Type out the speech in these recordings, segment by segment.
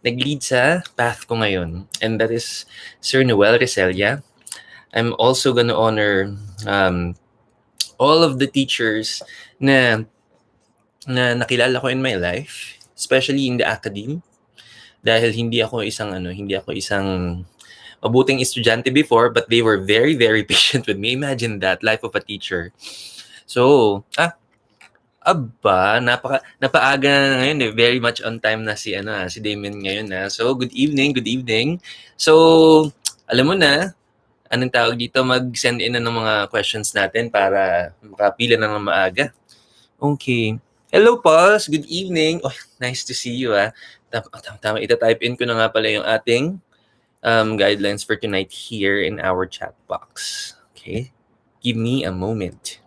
nag-lead sa path ko ngayon. And that is Sir Noel Reselia. I'm also gonna honor all of the teachers na nakilala ko in my life, especially in the academe. Dahil hindi ako isang mabuting estudyante before, but they were very, very patient with me. Imagine that, life of a teacher. So, napaaga na ngayon eh. Very much on time na si Damien ngayon na. So, good evening, good evening. So, alam mo na, anong tawag dito, mag-send in na ng mga questions natin para makapila na ng maaga. Okay. Hello, Pulse. Good evening. Oh, nice to see you, ah. Tama. Ita-type in ko na nga pala yung ating guidelines for tonight here in our chat box. Okay. Give me a moment.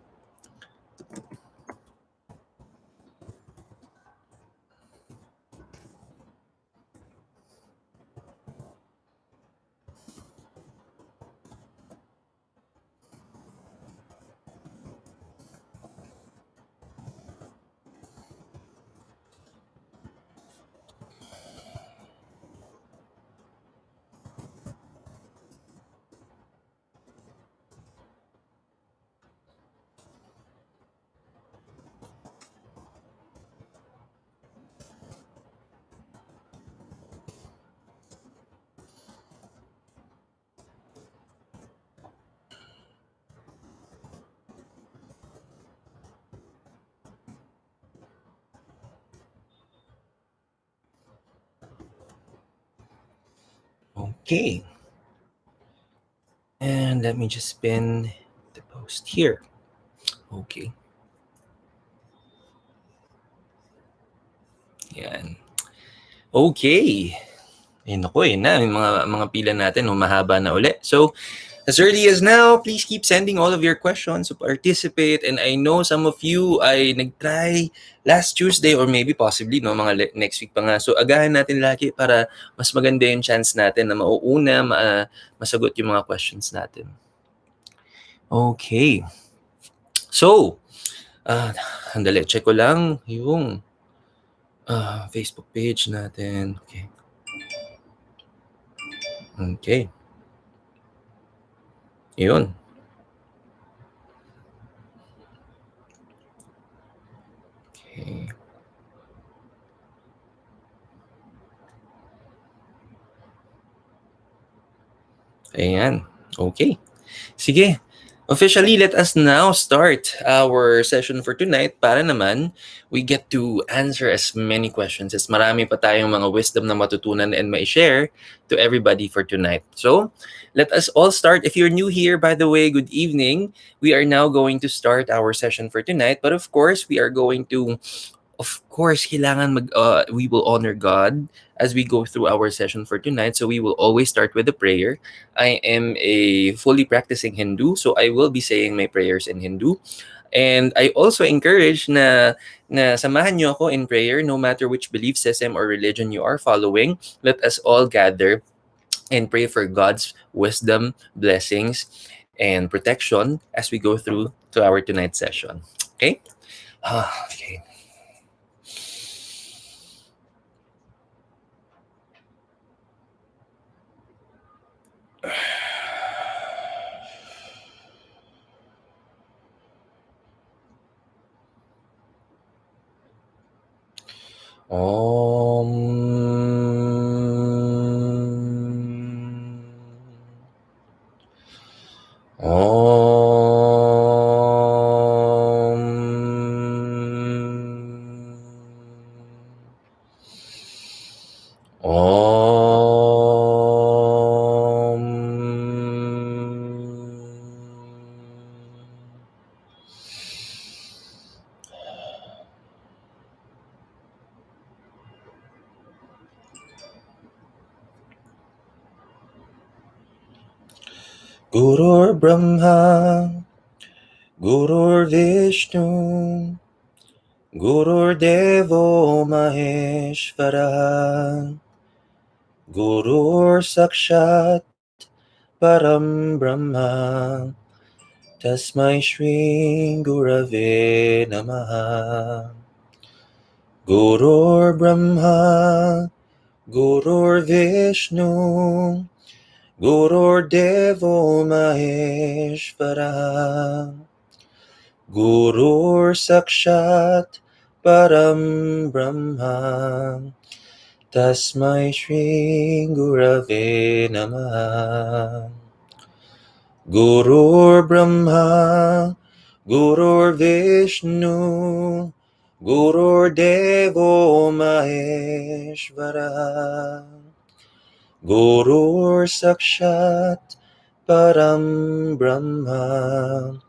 Okay. And let me just pin the post here. Okay. Yan. Okay. Naku, na. Yung mga pila natin, mahaba na uli. So, as early as now, please keep sending all of your questions to participate. And I know some of you ay nag-try last Tuesday or maybe possibly mga next week pa nga. So agahan natin lagi para mas maganda yung chance natin na mauuna, masagot yung mga questions natin. Okay. So, handali, check ko lang yung Facebook page natin. Okay. Okay. Yun. Okay. Ayan. Okay. Sige. Officially, let us now start our session for tonight para naman we get to answer as many questions as marami pa tayong mga wisdom na matutunan and ma-share to everybody for tonight. So, let us all start. If you're new here, by the way, good evening. We are now going to start our session for tonight. But of course, we are going to we will honor God as we go through our session for tonight. So we will always start with a prayer. I am a fully practicing Hindu, so I will be saying my prayers in Hindu. And I also encourage na samahan niyo ako in prayer no matter which belief system or religion you are following. Let us all gather and pray for God's wisdom, blessings, and protection as we go through to our tonight's session. Okay? Okay. Om. Om. Om. Gurur Brahma, Gurur Vishnu, Gurur Devo Maheshvara, Gurur Sakshat Param Brahma, Tasmai Shri Gurave Namaha. Gurur Brahma, Gurur Vishnu, Gurur Devo Maheshvara, Gurur Sakshat Param Brahma, Tasmai Shri Gurave Namaha. Gurur Brahma, Gurur Vishnu, Gurur Devo Maheshvara, Gurur Sakshat Param Brahma,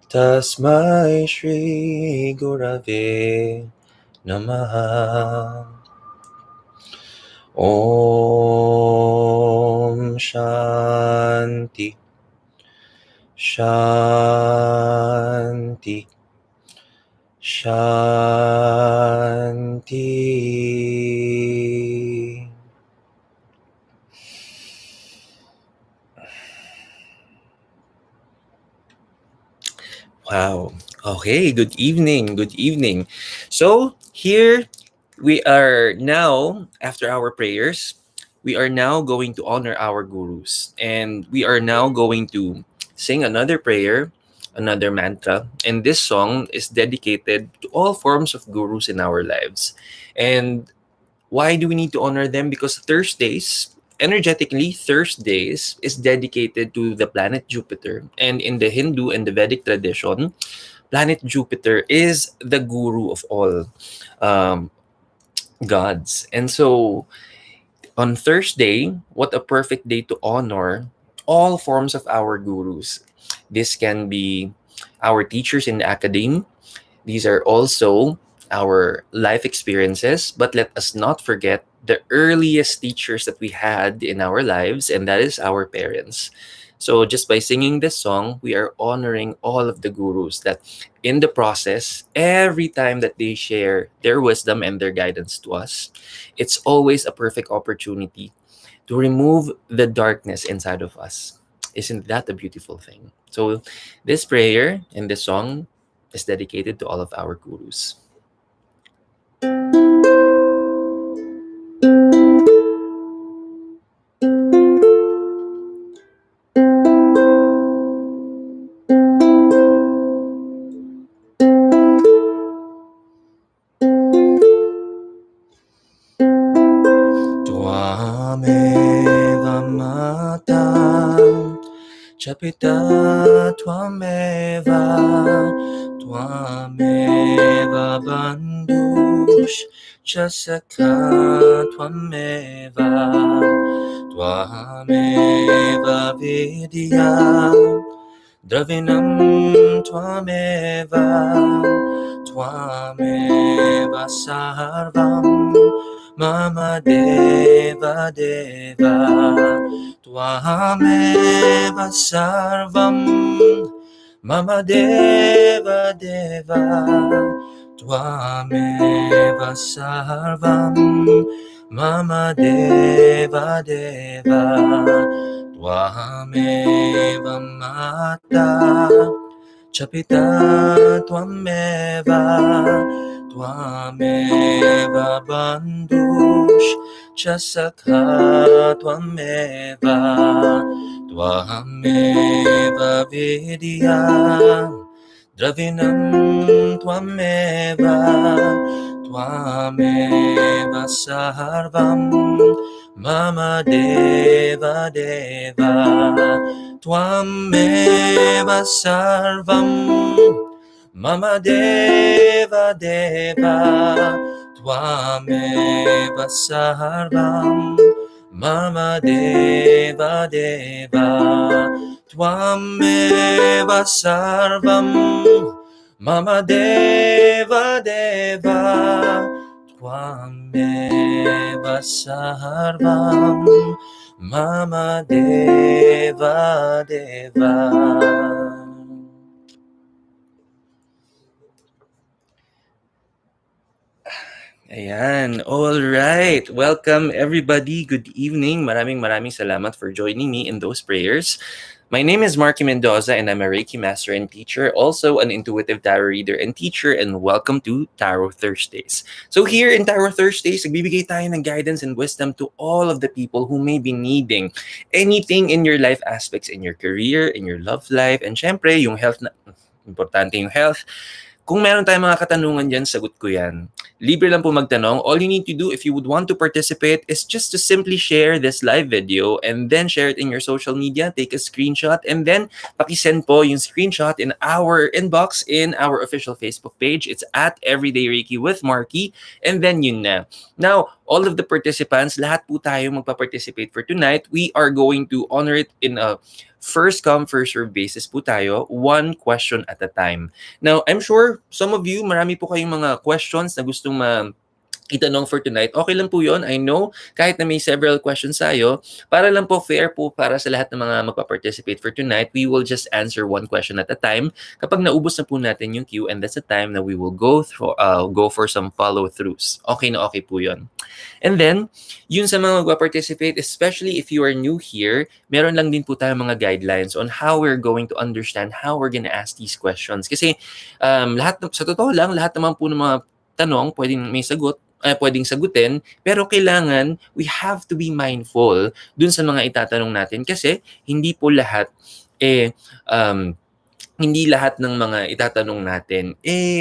Tasmai Shri Gurave Namaha. Om Shanti Shanti Shanti. Wow. Okay, good evening. Good evening. So, here we are now, after our prayers, we are now going to honor our gurus. And we are now going to sing another prayer, another mantra. And this song is dedicated to all forms of gurus in our lives. And why do we need to honor them? Because Thursdays, energetically, Thursdays is dedicated to the planet Jupiter. And in the Hindu and the Vedic tradition, planet Jupiter is the guru of all um, gods. And so on Thursday, what a perfect day to honor all forms of our gurus. This can be our teachers in the academy. These are also our life experiences, but let us not forget the earliest teachers that we had in our lives, and that is our parents. So, just by singing this song, we are honoring all of the gurus that in the process, every time that they share their wisdom and their guidance to us, it's always a perfect opportunity to remove the darkness inside of us. Isn't that a beautiful thing? So, this prayer and this song is dedicated to all of our gurus. Tvameva mata Chapita Tvameva Tvameva Bandhush Chasaka Tvameva Tvameva Vidya Dravinam Tvameva Tvameva Sarvam Mama Deva Deva Tvameva Sarvam Mama Deva Deva Tvameva Sarvam Mama Deva Deva Tvameva Mata Chapita Tvameva Tvameva Bandhush Chasakha Tvameva Tvameva Vidya Dravinam Tvameva Tvameva Sarvam Mama Deva Deva Tvameva Sarvam Mama Deva Deva Tvameva Sarvam Mama Deva Deva Tvameva Sarvam Mama Deva Deva Tvameva Sarvam Mama Deva Deva. Ayan. All right. Welcome everybody. Good evening. Maraming salamat for joining me in those prayers. My name is Marky Mendoza and I'm a Reiki master and teacher, also an intuitive tarot reader and teacher, and welcome to Tarot Thursdays. So here in Tarot Thursdays, nagbibigay tayo ng guidance and wisdom to all of the people who may be needing anything in your life aspects, in your career, in your love life, and syempre yung health na importante yung health. Kung meron tayong mga katanungan dyan, sagot ko yan. Libre lang po magtanong. All you need to do if you would want to participate is just to simply share this live video and then share it in your social media. Take a screenshot and then pakisend po yung screenshot in our inbox in our official Facebook page. It's at Everyday Reiki with Marky. And then yun na. Now, all of the participants, lahat po tayo magpa-participate for tonight. We are going to honor it in a first come, first serve basis po tayo, one question at a time. Now, I'm sure some of you, marami po kayong mga questions na gustong itanong for tonight. Okay lang po yun. I know, kahit na may several questions tayo, para lang po fair po para sa lahat ng mga magpa-participate for tonight, we will just answer one question at a time. Kapag naubos na po natin yung queue, and that's the time na we will go for some follow-throughs. Okay na okay po yun. And then, yun sa mga magpa-participate, especially if you are new here, meron lang din po tayo mga guidelines on how we're going to understand how we're gonna ask these questions. Kasi sa totoo lang, lahat naman po ng mga tanong pwedeng sagutin, pero kailangan we have to be mindful dun sa mga itatanong natin kasi hindi po lahat hindi lahat ng mga itatanong natin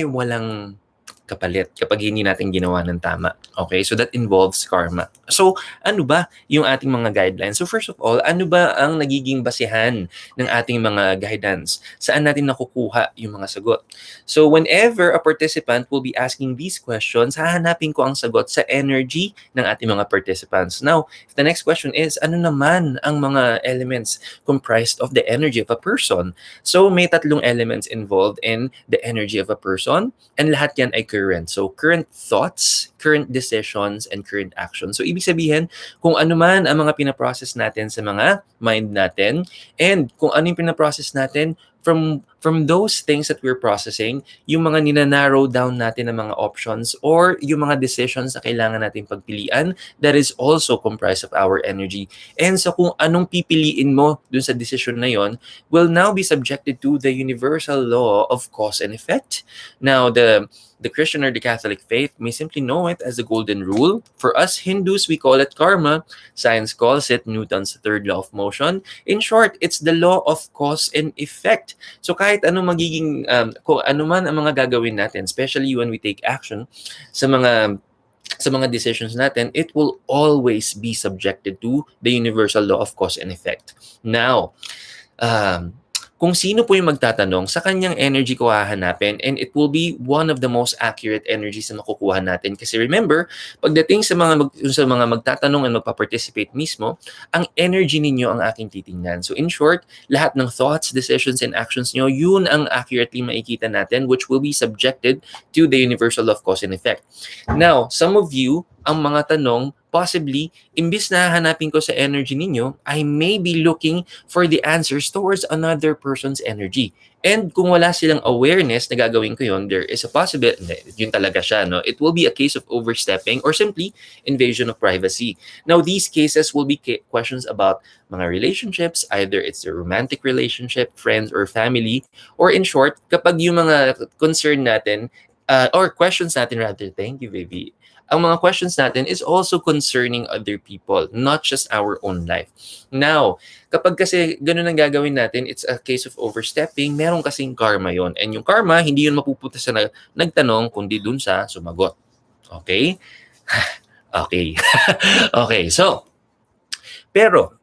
walang kapalit kapag hindi natin ginawa ng tama. Okay? So that involves karma. So ano ba yung ating mga guidelines? So first of all, ano ba ang nagiging basihan ng ating mga guidance? Saan natin nakukuha yung mga sagot? So whenever a participant will be asking these questions, hahanapin ko ang sagot sa energy ng ating mga participants. Now, if the next question is, ano naman ang mga elements comprised of the energy of a person? So may tatlong elements involved in the energy of a person, and lahat yan ay current. So, current thoughts, current decisions, and current actions. So, ibig sabihin, kung ano man ang mga pinaprocess natin sa mga mind natin, and kung ano yung pinaprocess natin from those things that we're processing, yung mga ninanarrow down natin ng mga options or yung mga decisions na kailangan natin pagpilian, that is also comprised of our energy. And so kung anong pipiliin mo dun sa decision na yon will now be subjected to the universal law of cause and effect. Now, the Christian or the Catholic faith may simply know it as the golden rule. For us Hindus, we call it karma. Science calls it Newton's third law of motion. In short, it's the law of cause and effect. So kahit ano magiging, kung ano man ang mga gagawin natin, especially when we take action sa mga decisions natin, it will always be subjected to the universal law of cause and effect. Now, kung sino po yung magtatanong, sa kanyang energy ko hahanapin, and it will be one of the most accurate energies na makukuha natin. Kasi remember, pagdating sa mga magtatanong and magpa-participate mismo, ang energy ninyo ang aking titingnan. So in short, lahat ng thoughts, decisions, and actions nyo, yun ang accurately makikita natin, which will be subjected to the universal law of cause and effect. Now, some of you, ang mga tanong, possibly, imbis na hahanapin ko sa energy ninyo, I may be looking for the answers towards another person's energy. And kung wala silang awareness na gagawin ko yun, there is a possibility, yun talaga siya, no? It will be a case of overstepping or simply invasion of privacy. Now, these cases will be questions about mga relationships, either it's a romantic relationship, friends, or family, or in short, kapag yung mga concern natin, or questions natin rather, thank you, baby, ang mga questions natin is also concerning other people, not just our own life. Now, kapag kasi ganun ang gagawin natin, it's a case of overstepping, meron kasing karma yon. And yung karma, hindi yun mapupunta sa nagtanong, kundi dun sa sumagot. Okay? Okay. Okay, so, pero,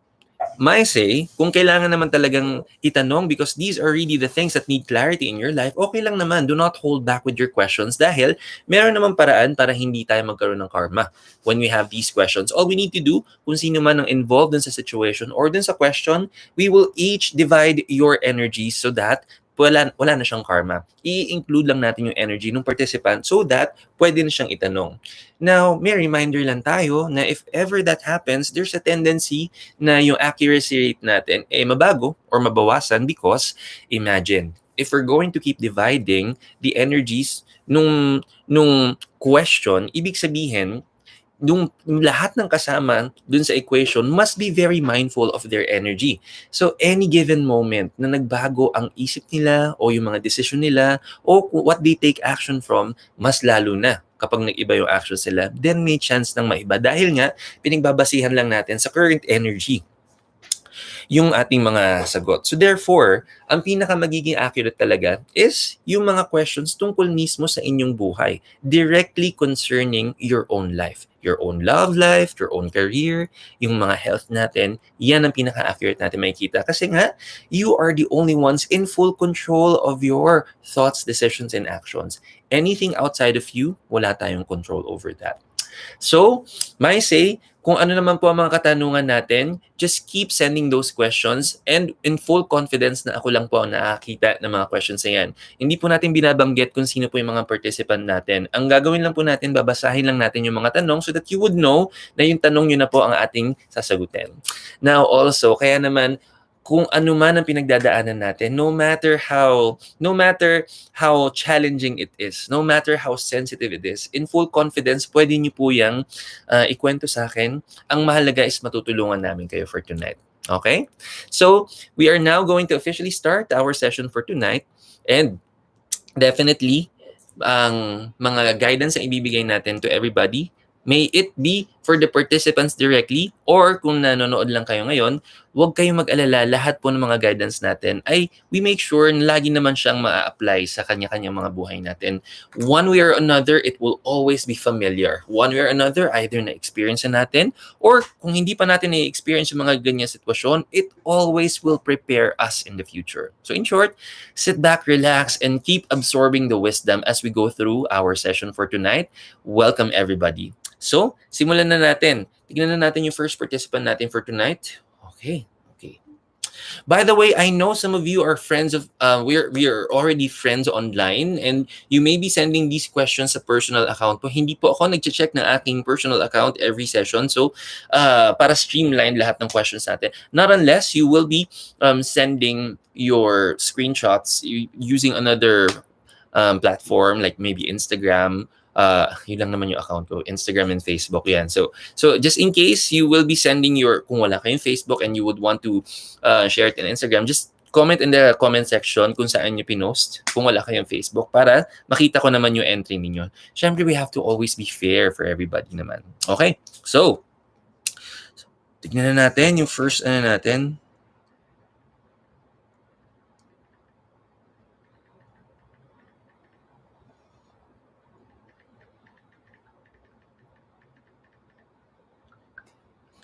may say, kung kailangan naman talagang itanong because these are really the things that need clarity in your life, okay lang naman. Do not hold back with your questions dahil meron naman paraan para hindi tayo magkaroon ng karma when we have these questions. All we need to do, kung sino man ang involved dun sa situation or dun sa question, we will each divide your energies so that wala na siyang karma. I-include lang natin yung energy ng participant so that pwede na siyang itanong. Now, may reminder lang tayo na if ever that happens, there's a tendency na yung accuracy rate natin mabago or mabawasan because, imagine, if we're going to keep dividing the energies nung question, ibig sabihin, yung lahat ng kasama dun sa equation must be very mindful of their energy. So any given moment na nagbago ang isip nila o yung mga decision nila o what they take action from, mas lalo na kapag nag-iba yung actions nila, then may chance ng maiba. Dahil nga, pinagbabasihan lang natin sa current energy yung ating mga sagot. So therefore, ang pinaka magiging accurate talaga is yung mga questions tungkol mismo sa inyong buhay, directly concerning your own life, your own love life, your own career, yung mga health natin. Yan ang pinaka-accurate natin makikita. Kasi nga, you are the only ones in full control of your thoughts, decisions, and actions. Anything outside of you, wala tayong control over that. So, may say, kung ano naman po ang mga katanungan natin, just keep sending those questions and in full confidence na ako lang po ang nakakita ng mga questions na yan. Hindi po natin binabanggit kung sino po yung mga participant natin. Ang gagawin lang po natin, babasahin lang natin yung mga tanong so that you would know na yung tanong yun na po ang ating sasagutin. Now also, kaya naman, kung ano man ang pinagdadaanan natin, no matter how challenging it is, no matter how sensitive it is, in full confidence, pwede niyo po yang ikwento sa akin. Ang mahalaga is matutulungan namin kayo for tonight. Okay? So, we are now going to officially start our session for tonight. And definitely, ang mga guidance na ibibigay natin to everybody, may it be for the participants directly or kung nanonood lang kayo ngayon, huwag kayong mag-alala. Lahat po ng mga guidance natin ay we make sure na lagi naman siyang ma-apply sa kanya-kanyang mga buhay natin. One way or another, it will always be familiar. One way or another, either na-experience na natin or kung hindi pa natin na-experience yung mga ganyan sitwasyon, it always will prepare us in the future. So in short, sit back, relax, and keep absorbing the wisdom as we go through our session for tonight. Welcome everybody. So, simulan na natin. Tignan na natin yung first participant natin for tonight. Okay. By the way, I know some of you are friends of, we are already friends online and you may be sending these questions sa personal account po. Hindi po ako nag-check ng aking personal account every session. So, para streamline lahat ng questions natin. Not unless you will be sending your screenshots using another platform like maybe Instagram. Yun lang naman yung account ko, Instagram and Facebook, yan. So just in case you will be sending kung wala kayong Facebook and you would want to share it in Instagram, just comment in the comment section kung saan nyo pinost kung wala kayong Facebook para makita ko naman yung entry ninyo. Syempre, we have to always be fair for everybody naman. Okay? So, tignan na natin yung first natin.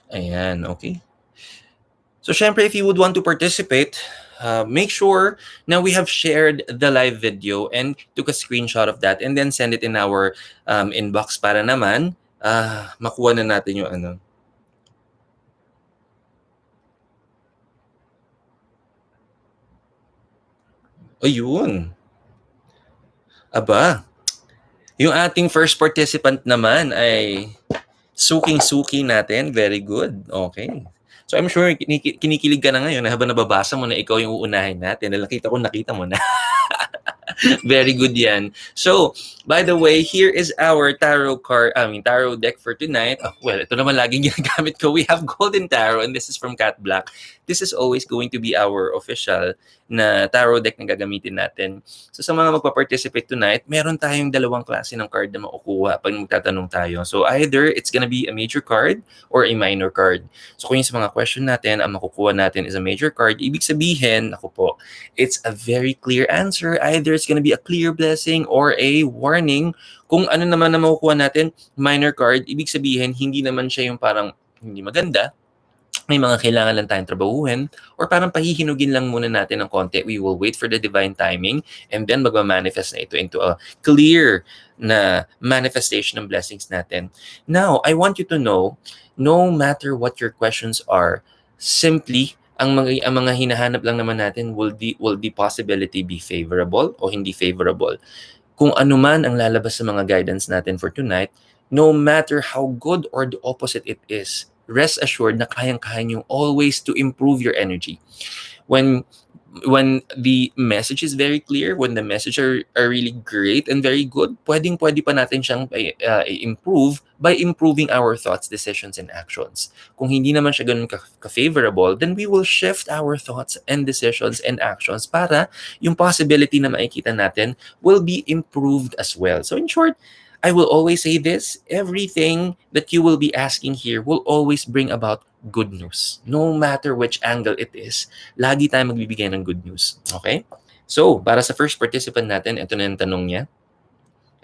Ayan, okay. So, syempre, if you would want to participate, make sure na we have shared the live video and took a screenshot of that and then send it in our inbox para naman makuha na natin yung ano. Ayun. Aba, yung ating first participant naman ay suking-suki natin. Very good. Okay. So I'm sure kinikilig ka na ngayon habang nababasa mo na ikaw yung uunahin natin. Nakita mo na. Very good yan. So, by the way, here is our tarot deck for tonight. Well, ito naman laging ginagamit ko. We have Golden Tarot and this is from Cat Black. This is always going to be our official na tarot deck na gagamitin natin. So, sa mga magpa-participate tonight, meron tayong dalawang klase ng card na makukuha pag magtatanong tayo. So, either it's gonna be a major card or a minor card. So, kung yung sa mga question natin, ang makukuha natin is a major card, ibig sabihin, ako po, it's a very clear answer. Either it's gonna be a clear blessing or a warning. Kung ano naman na makukuha natin, minor card, ibig sabihin, hindi naman siya yung parang hindi maganda. May mga kailangan lang tayong trabahuhin or parang pahihinugin lang muna natin ng konti. We will wait for the divine timing and then magma-manifest na ito into a clear na manifestation ng blessings natin. Now, I want you to know, no matter what your questions are, simply ang mga hinahanap lang naman natin will the possibility be favorable o hindi favorable. Kung ano man ang lalabas sa mga guidance natin for tonight, no matter how good or the opposite it is, rest assured na kayang-kaya nyo always to improve your energy. When the message is very clear, when the message are really great and very good, pwede pa natin siyang i-improve by improving our thoughts, decisions, and actions. Kung hindi naman siya ganun ka-favorable, then we will shift our thoughts and decisions and actions para yung possibility na makikita natin will be improved as well. So in short, I will always say this, everything that you will be asking here will always bring about good news. No matter which angle it is, lagi tayong magbibigay ng good news. Okay? So, para sa first participant natin, ito na yung tanong niya.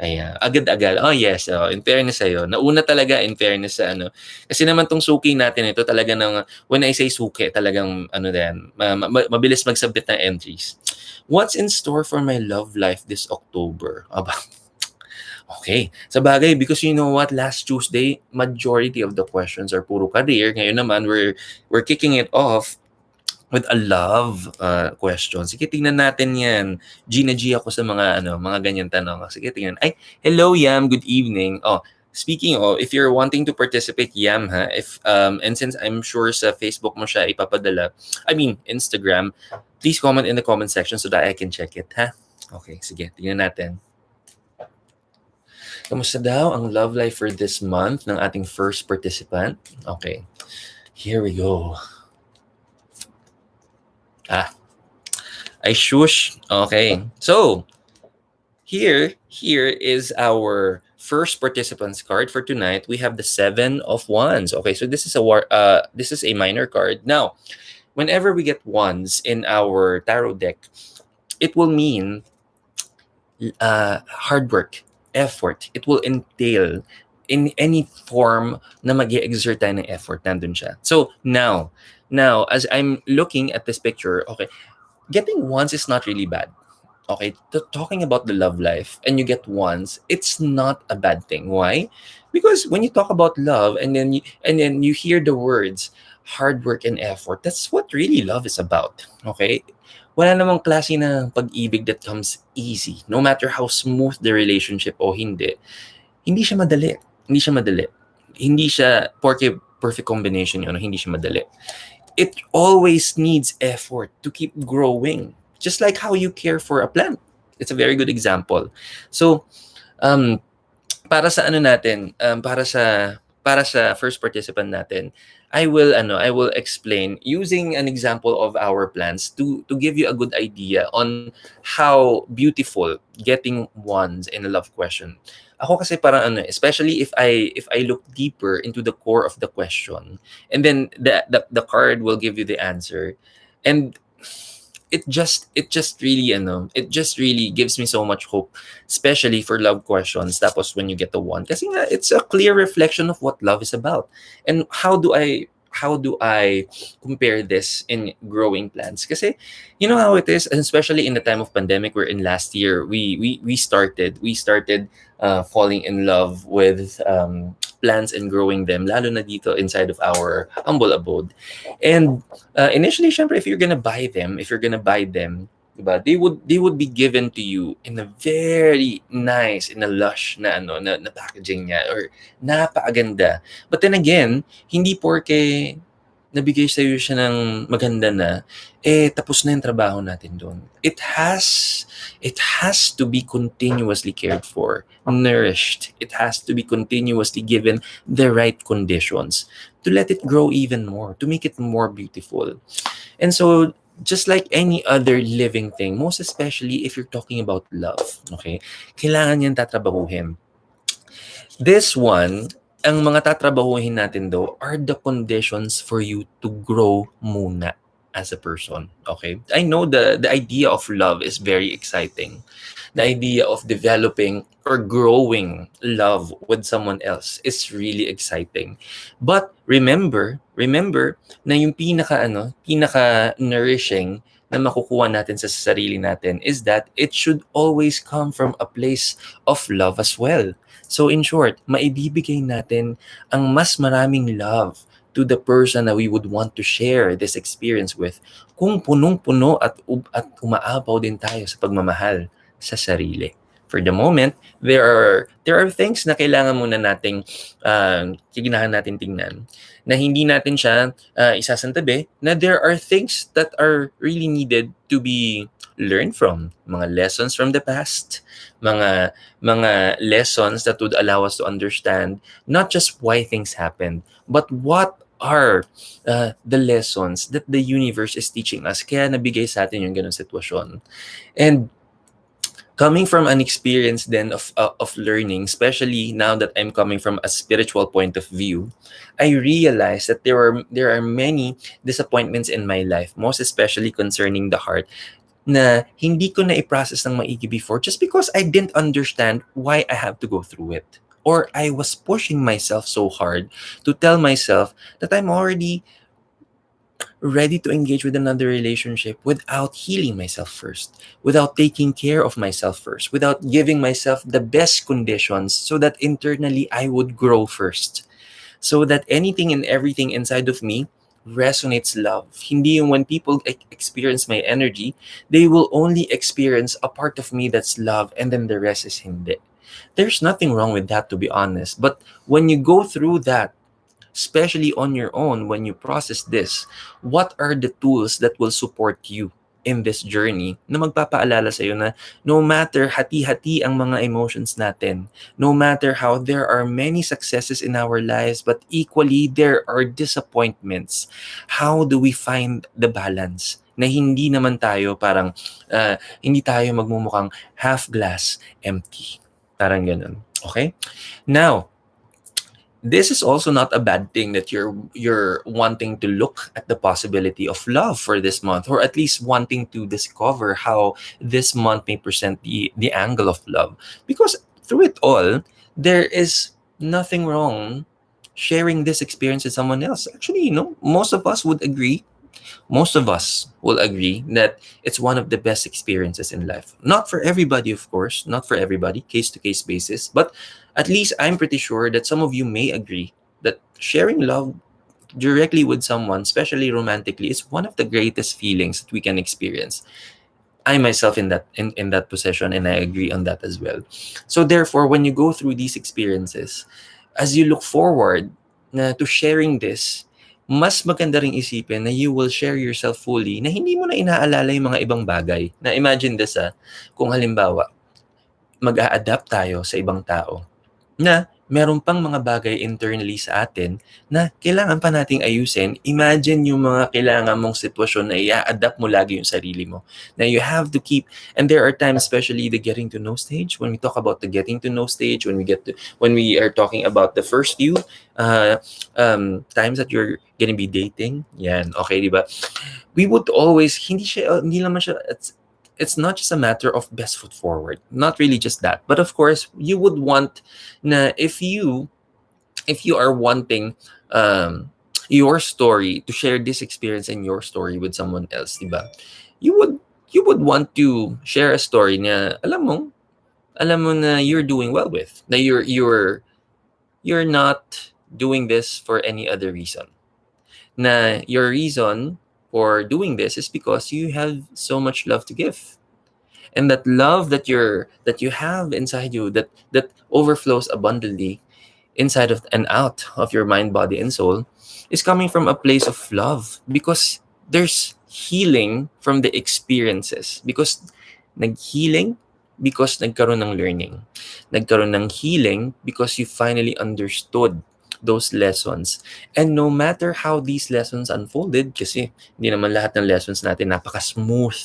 Ayan, agad-agad. Oh yes, in fairness sa'yo. Nauna talaga in fairness sa ano. Kasi naman tong suki natin, ito talaga ng, when I say suki, talagang ano din, mabilis mag-submit ng entries. What's in store for my love life this October? Aba, okay. Sa bagay, because you know what, last Tuesday, majority of the questions are puro career. Ngayon naman, we're kicking it off with a love question. Sige, tingnan natin yan. G na G ako sa mga ganyan tanong. Sige, tingnan. Ay, hello, Yam. Good evening. Oh, speaking of, if you're wanting to participate, Yam, ha, and since I'm sure sa Facebook mo siya ipapadala, I mean, Instagram, please comment in the comment section so that I can check it, ha? Okay, sige, tingnan natin. Kamusta daw ang love life for this month ng ating first participant? Okay, here we go. I shush. Okay. So, here is our first participant's card for tonight. We have the 7 of Wands. Okay, so this is a minor card. Now, whenever we get wands in our tarot deck, it will mean hard work, effort. It will entail in any form na mag-exert tayo ng effort, nandun siya. So, now, as I'm looking at this picture, okay, getting wands is not really bad. Okay, talking about the love life and you get wands, it's not a bad thing. Why? Because when you talk about love and then you hear the words hard work and effort, that's what really love is about. Okay? Wala namang klase ng pag-ibig that comes easy. No matter how smooth the relationship o hindi. Hindi siya madali. Hindi siya perfect combination yun. Hindi siya madali. It always needs effort to keep growing. Just like how you care for a plant. It's a very good example. So, para sa para sa first participant natin, I will explain using an example of our plants to give you a good idea on how beautiful getting wands in a love question. Ako kasi parang especially if I look deeper into the core of the question, and then the card will give you the answer, and it just really gives me so much hope, especially for love questions. Tapos when you get the one, kasi nga it's a clear reflection of what love is about. And how do I compare this in growing plants? Kasi you know how it is, and especially in the time of pandemic, we're in last year, we started falling in love with plants and growing them, lalo na dito inside of our humble abode. And initially, syempre, if you're gonna buy them, diba, they would be given to you in a very nice, in a lush na na packaging niya, or napakaganda. But then again, hindi porke nabigay sa iyo siya ng maganda na, tapos na yung trabaho natin doon. It has to be continuously cared for, nourished. It has to be continuously given the right conditions to let it grow even more, to make it more beautiful. And so, just like any other living thing, most especially if you're talking about love, okay, kailangan yan tatrabahuhin. This one, ang mga tatrabahuhin natin though are the conditions for you to grow muna as a person. Okay? I know the idea of love is very exciting. The idea of developing or growing love with someone else is really exciting. But remember na yung pinaka nourishing na makukuha natin sa sarili natin is that it should always come from a place of love as well. So in short, maibibigay natin ang mas maraming love to the person that we would want to share this experience with kung punong-puno at umaapaw din tayo sa pagmamahal sa sarili. For the moment, there are things na kailangan muna nating kailangan natin tingnan na hindi natin siya isasantabi, na there are things that are really needed to be learned from, mga lessons from the past, mga lessons that would allow us to understand not just why things happened, but what are the lessons that the universe is teaching us, kaya nabigay sa atin yung ganung sitwasyon. And coming from an experience then of learning, especially now that I'm coming from a spiritual point of view, I realized that there are many disappointments in my life, most especially concerning the heart, na hindi ko na i-process ng maigi before, just because I didn't understand why I have to go through it. Or I was pushing myself so hard to tell myself that I'm already ready to engage with another relationship without healing myself first, without taking care of myself first, without giving myself the best conditions so that internally I would grow first. So that anything and everything inside of me resonates love. Hindi yung when people experience my energy, they will only experience a part of me that's love, and then the rest is hindi. There's nothing wrong with that, to be honest. But when you go through that, especially on your own, when you process this, what are the tools that will support you in this journey na magpapaalala sa'yo na no matter hati-hati ang mga emotions natin, no matter how there are many successes in our lives, but equally there are disappointments, how do we find the balance? Na hindi naman tayo parang, hindi tayo magmumukhang half glass empty. Parang ganun. Okay? Now, this is also not a bad thing that you're wanting to look at the possibility of love for this month, or at least wanting to discover how this month may present the angle of love, because through it all there is nothing wrong sharing this experience with someone else. Actually, most of us will agree that it's one of the best experiences in life. Not for everybody, of course, not for everybody, case to case basis, but at least I'm pretty sure that some of you may agree that sharing love directly with someone, especially romantically, is one of the greatest feelings that we can experience. I myself in that position, and I agree on that as well. So therefore, when you go through these experiences, as you look forward to sharing this, mas maganda ring isipin na you will share yourself fully, na hindi mo na inaalala yung mga ibang bagay. Na imagine this, kung halimbawa, mag-a-adapt tayo sa ibang tao, na meron pang mga bagay internally sa atin na kailangan pa nating ayusin. Imagine yung mga kailangan mong sitwasyon na i-adapt mo lagi yung sarili mo. Na you have to keep, and there are times, especially the getting to know stage, when we talk about the getting to know stage, when we are talking about the first few times that you're gonna be dating, yan, okay, di ba? We would always, hindi naman siya, it's not just a matter of best foot forward. Not really just that. But of course, you would want na if you are wanting your story, to share this experience and your story with someone else, diba? You would want to share a story na alam mo na you're doing well with. Na you're not doing this for any other reason. Na your reason for doing this is because you have so much love to give, and that love that you have inside you, that overflows abundantly inside of and out of your mind, body, and soul, is coming from a place of love, because there's healing from the experiences, because naghealing because nagkaroon ng learning, nagkaroon ng healing because you finally understood those lessons. And no matter how these lessons unfolded, kasi hindi naman lahat ng lessons natin napaka-smooth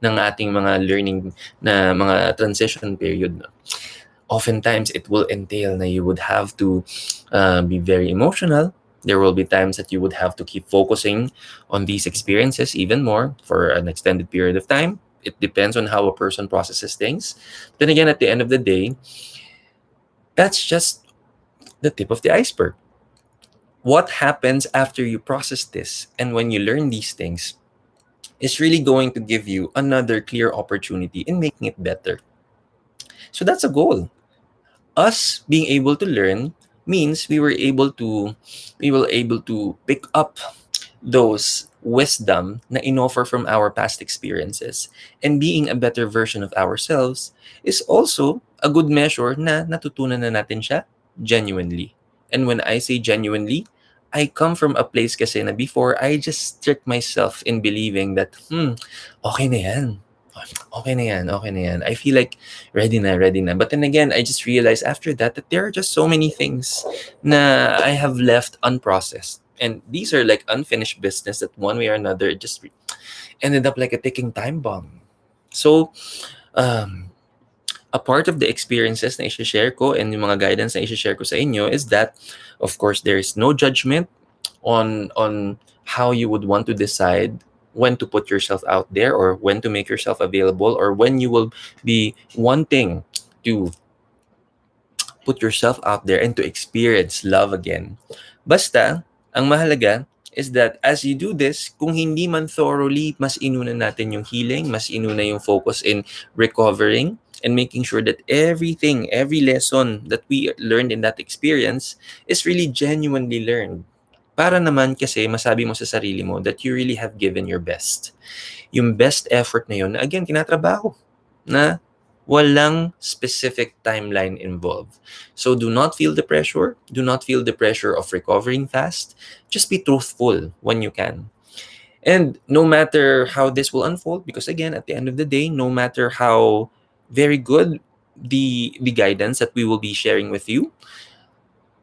ng ating mga learning na mga transition period. Oftentimes, it will entail na you would have to be very emotional. There will be times that you would have to keep focusing on these experiences even more for an extended period of time. It depends on how a person processes things. Then again, at the end of the day, that's just the tip of the iceberg. What happens after you process this and when you learn these things is really going to give you another clear opportunity in making it better. So that's a goal. Us being able to learn means we were able to pick up those wisdom na inoffer from our past experiences and being a better version of ourselves is also a good measure na natutunan na natin siya genuinely. And when I say genuinely, I come from a place kasi na before I just trick myself in believing that, okay na yan. Okay na yan, okay na yan. I feel like ready na, ready na. But then again, I just realized after that there are just so many things na I have left unprocessed. And these are like unfinished business that one way or another just ended up like a ticking time bomb. So, um, a part of the experiences na i-share ko and yung mga guidance na i-share ko sa inyo is that, of course, there is no judgment on how you would want to decide when to put yourself out there or when to make yourself available or when you will be wanting to put yourself out there and to experience love again. Basta, ang mahalaga is that as you do this, kung hindi man thoroughly, mas inuna natin yung healing, mas inuna yung focus in recovering and making sure that everything, every lesson that we learned in that experience is really genuinely learned. Para naman kasi masabi mo sa sarili mo that you really have given your best. Yung best effort na yun, na again, tinatrabaho na walang specific timeline involved. So do not feel the pressure. Do not feel the pressure of recovering fast. Just be truthful when you can. And no matter how this will unfold, because again, at the end of the day, no matter how very good the guidance that we will be sharing with you,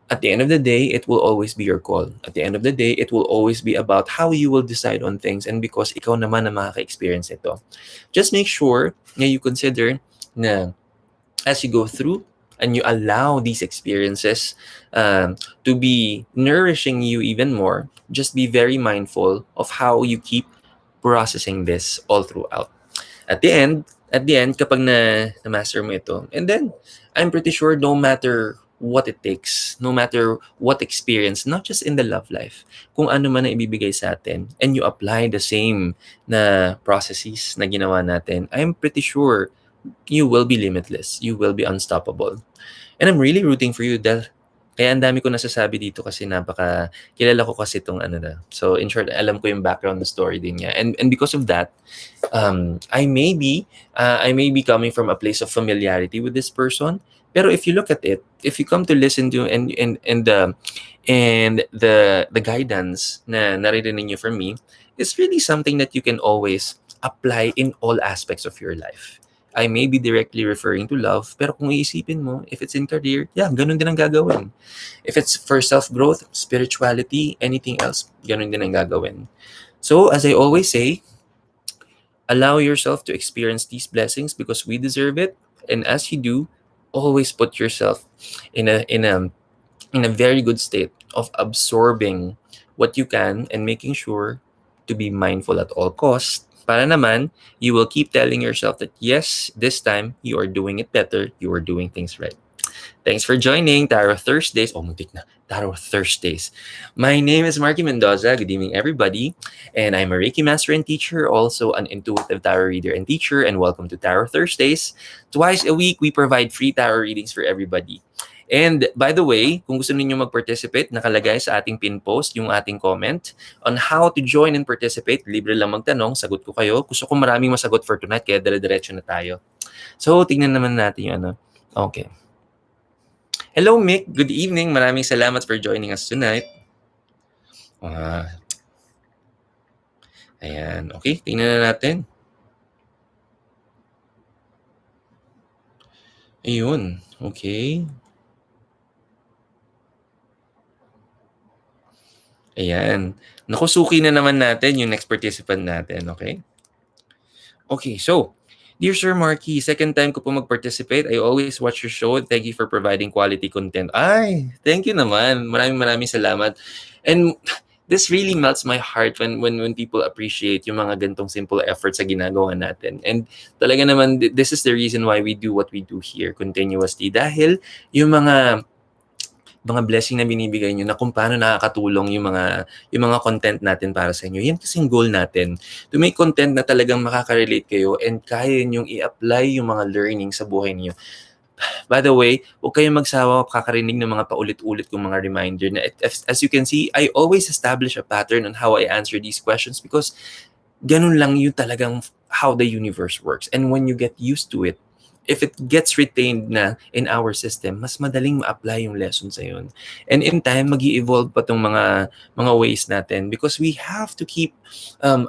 at the end of the day, it will always be your call. At the end of the day, it will always be about how you will decide on things and because ikaw naman na makaka-experience ito. Just make sure na you consider na as you go through and you allow these experiences to be nourishing you even more, just be very mindful of how you keep processing this all throughout. At the end, kapag na-master mo ito, and then, I'm pretty sure no matter what it takes, no matter what experience, not just in the love life, kung ano man ang ibibigay sa atin, and you apply the same na processes na ginawa natin, I'm pretty sure you will be limitless. You will be unstoppable. And I'm really rooting for you dahil kaya ang dami ko nasasabi dito kasi kilala ko kasi itong ano na. So in short, alam ko yung background story din niya. And because of that, I may be coming from a place of familiarity with this person. Pero if you look at it, if you come to listen to the guidance na naririnig niyo from me, it's really something that you can always apply in all aspects of your life. I may be directly referring to love, pero kung iisipin mo, if it's in career, ganun din ang gagawin. If it's for self-growth, spirituality, anything else, ganun din ang gagawin. So, as I always say, allow yourself to experience these blessings because we deserve it. And as you do, always put yourself in a very good state of absorbing what you can and making sure to be mindful at all costs. Para naman, you will keep telling yourself that yes, this time you are doing it better, you are doing things right. Thanks for joining Tarot Thursdays. Oh, muntik na. Tarot Thursdays. My name is Marky Mendoza. Good evening, everybody. And I'm a Reiki master and teacher, also an intuitive tarot reader and teacher. And welcome to Tarot Thursdays. Twice a week, we provide free tarot readings for everybody. And by the way, kung gusto niyo mag-participate, nakalagay sa ating pin post yung ating comment on how to join and participate. Libre lang magtanong, sagot ko kayo. Gusto ko maraming masagot for tonight, kaya dire-diretso na tayo. So, tingnan naman natin yung ano. Okay. Hello, Mick. Good evening. Maraming salamat for joining us tonight. Ayan. Okay, tingnan na natin. Ayun. Okay. Ayan. Nakusuki na naman natin yung next participant natin, okay? Okay, so, dear Sir Marky, second time ko po mag-participate. I always watch your show. Thank you for providing quality content. Ay, thank you naman. Maraming salamat. And this really melts my heart when people appreciate yung mga gantong simple efforts sa ginagawa natin. And talaga naman, this is the reason why we do what we do here continuously. Dahil yung mga blessing na binibigay nyo na kung paano nakakatulong yung mga content natin para sa inyo. Yan kasing goal natin. To make content na talagang makaka-relate kayo and kaya nyong i-apply yung mga learning sa buhay niyo. By the way, huwag kayong magsawa kakarinig ng mga paulit-ulit kong mga reminder na as you can see, I always establish a pattern on how I answer these questions because ganun lang yun talagang how the universe works. And when you get used to it, if it gets retained na in our system, mas madaling ma-apply yung lesson sa yun. And in time, mag evolve pa tong mga ways natin because we have to keep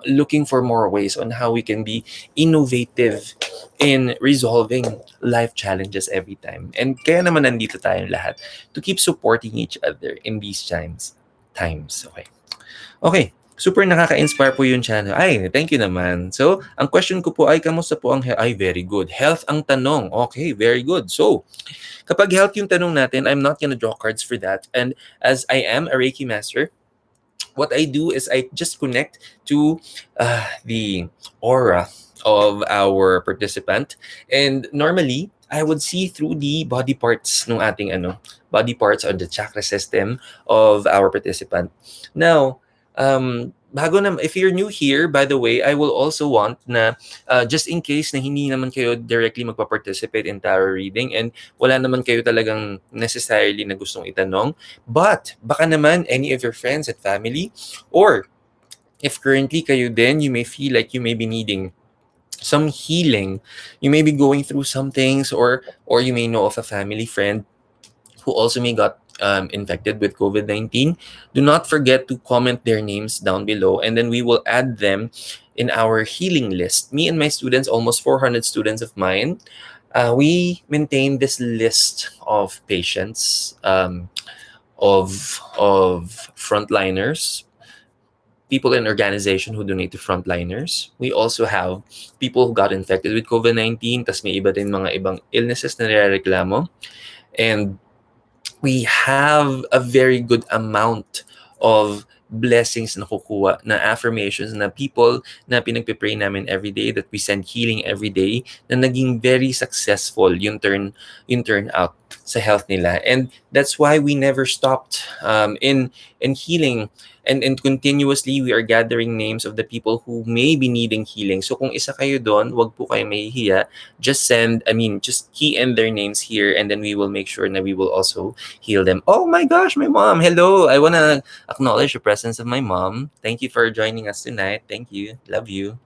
looking for more ways on how we can be innovative in resolving life challenges every time. And kaya naman nandito tayong lahat to keep supporting each other in these times. Okay. Okay. Super nakaka-inspire po yung channel. Ay, thank you naman. So, ang question ko po ay, kamusta po ang Ay, very good. Health ang tanong. Okay, very good. So, kapag health yung tanong natin, I'm not gonna draw cards for that. And as I am a Reiki master, what I do is I just connect to the aura of our participant. And normally, I would see through the body parts ng ating body parts on the chakra system of our participant. Now, if you're new here, by the way, I will also want na just in case na hindi naman kayo directly magpa-participate in tarot reading and wala naman kayo talagang necessarily na gustong itanong, but baka naman any of your friends and family, or if currently kayo din, you may feel like you may be needing some healing, you may be going through some things, or you may know of a family friend who also may got infected with COVID-19, do not forget to comment their names down below, and then we will add them in our healing list. Me and my students, almost 400 students of mine, we maintain this list of patients, of frontliners, people in organization who donate to frontliners. We also have people who got infected with COVID-19, tas may iba din mga ibang illnesses na nirereklamo. And we have a very good amount of blessings na kukuha, na affirmations, na people na pinagpipray namin every day, that we send healing every day, na naging very successful yung turn out sa health nila. And that's why we never stopped in healing. And continuously, we are gathering names of the people who may be needing healing. So kung isa kayo doon, wag po kayo mahihiya. Just key in their names here, and then we will make sure that we will also heal them. Oh my gosh, my mom. Hello. I want to acknowledge the presence of my mom. Thank you for joining us tonight. Thank you. Love you.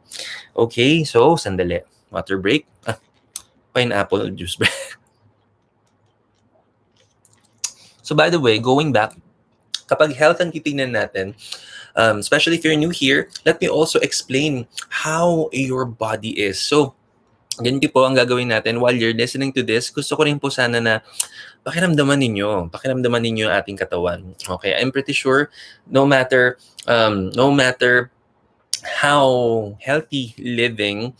Okay, so sandali. Water break. Pineapple juice break. So by the way, going back, kapag health ang titignan natin, especially if you're new here, let me also explain how your body is. So, ganito po ang gagawin natin while you're listening to this. Gusto ko rin po sana na pakiramdaman ninyo ang ating katawan. Okay, I'm pretty sure no matter how healthy living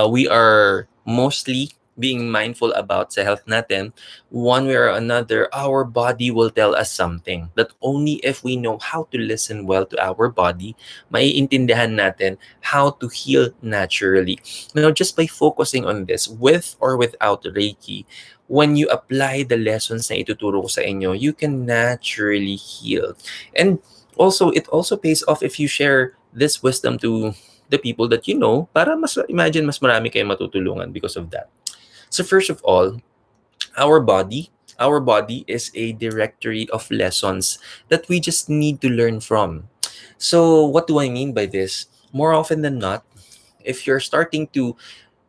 we are mostly being mindful about sa health natin, one way or another, our body will tell us something that only if we know how to listen well to our body, maiintindihan natin how to heal naturally. Now, just by focusing on this, with or without Reiki, when you apply the lessons na ituturo ko sa inyo, you can naturally heal. And also, it also pays off if you share this wisdom to the people that you know, para mas marami kayong matutulungan because of that. So first of all, our body is a directory of lessons that we just need to learn from. So what do I mean by this? More often than not, if you're starting to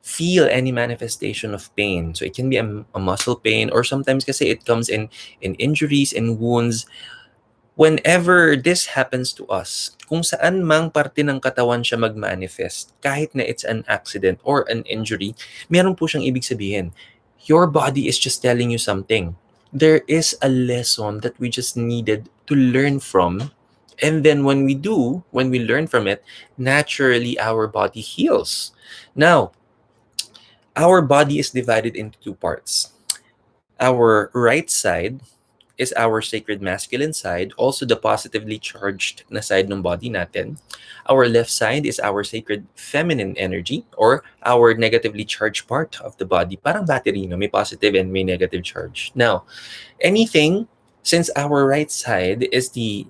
feel any manifestation of pain, so it can be a muscle pain, or sometimes kasi it comes in injuries and wounds. Whenever this happens to us, kung saan mang parte ng katawan siya mag-manifest, kahit na it's an accident or an injury, meron po siyang ibig sabihin. Your body is just telling you something. There is a lesson that we just needed to learn from. And then when we learn from it, naturally our body heals. Now, our body is divided into two parts. Our right side is our sacred masculine side, also the positively charged na side ng body natin. Our left side is our sacred feminine energy, or our negatively charged part of the body. Parang battery, no? May positive and may negative charge. Now, since our right side is the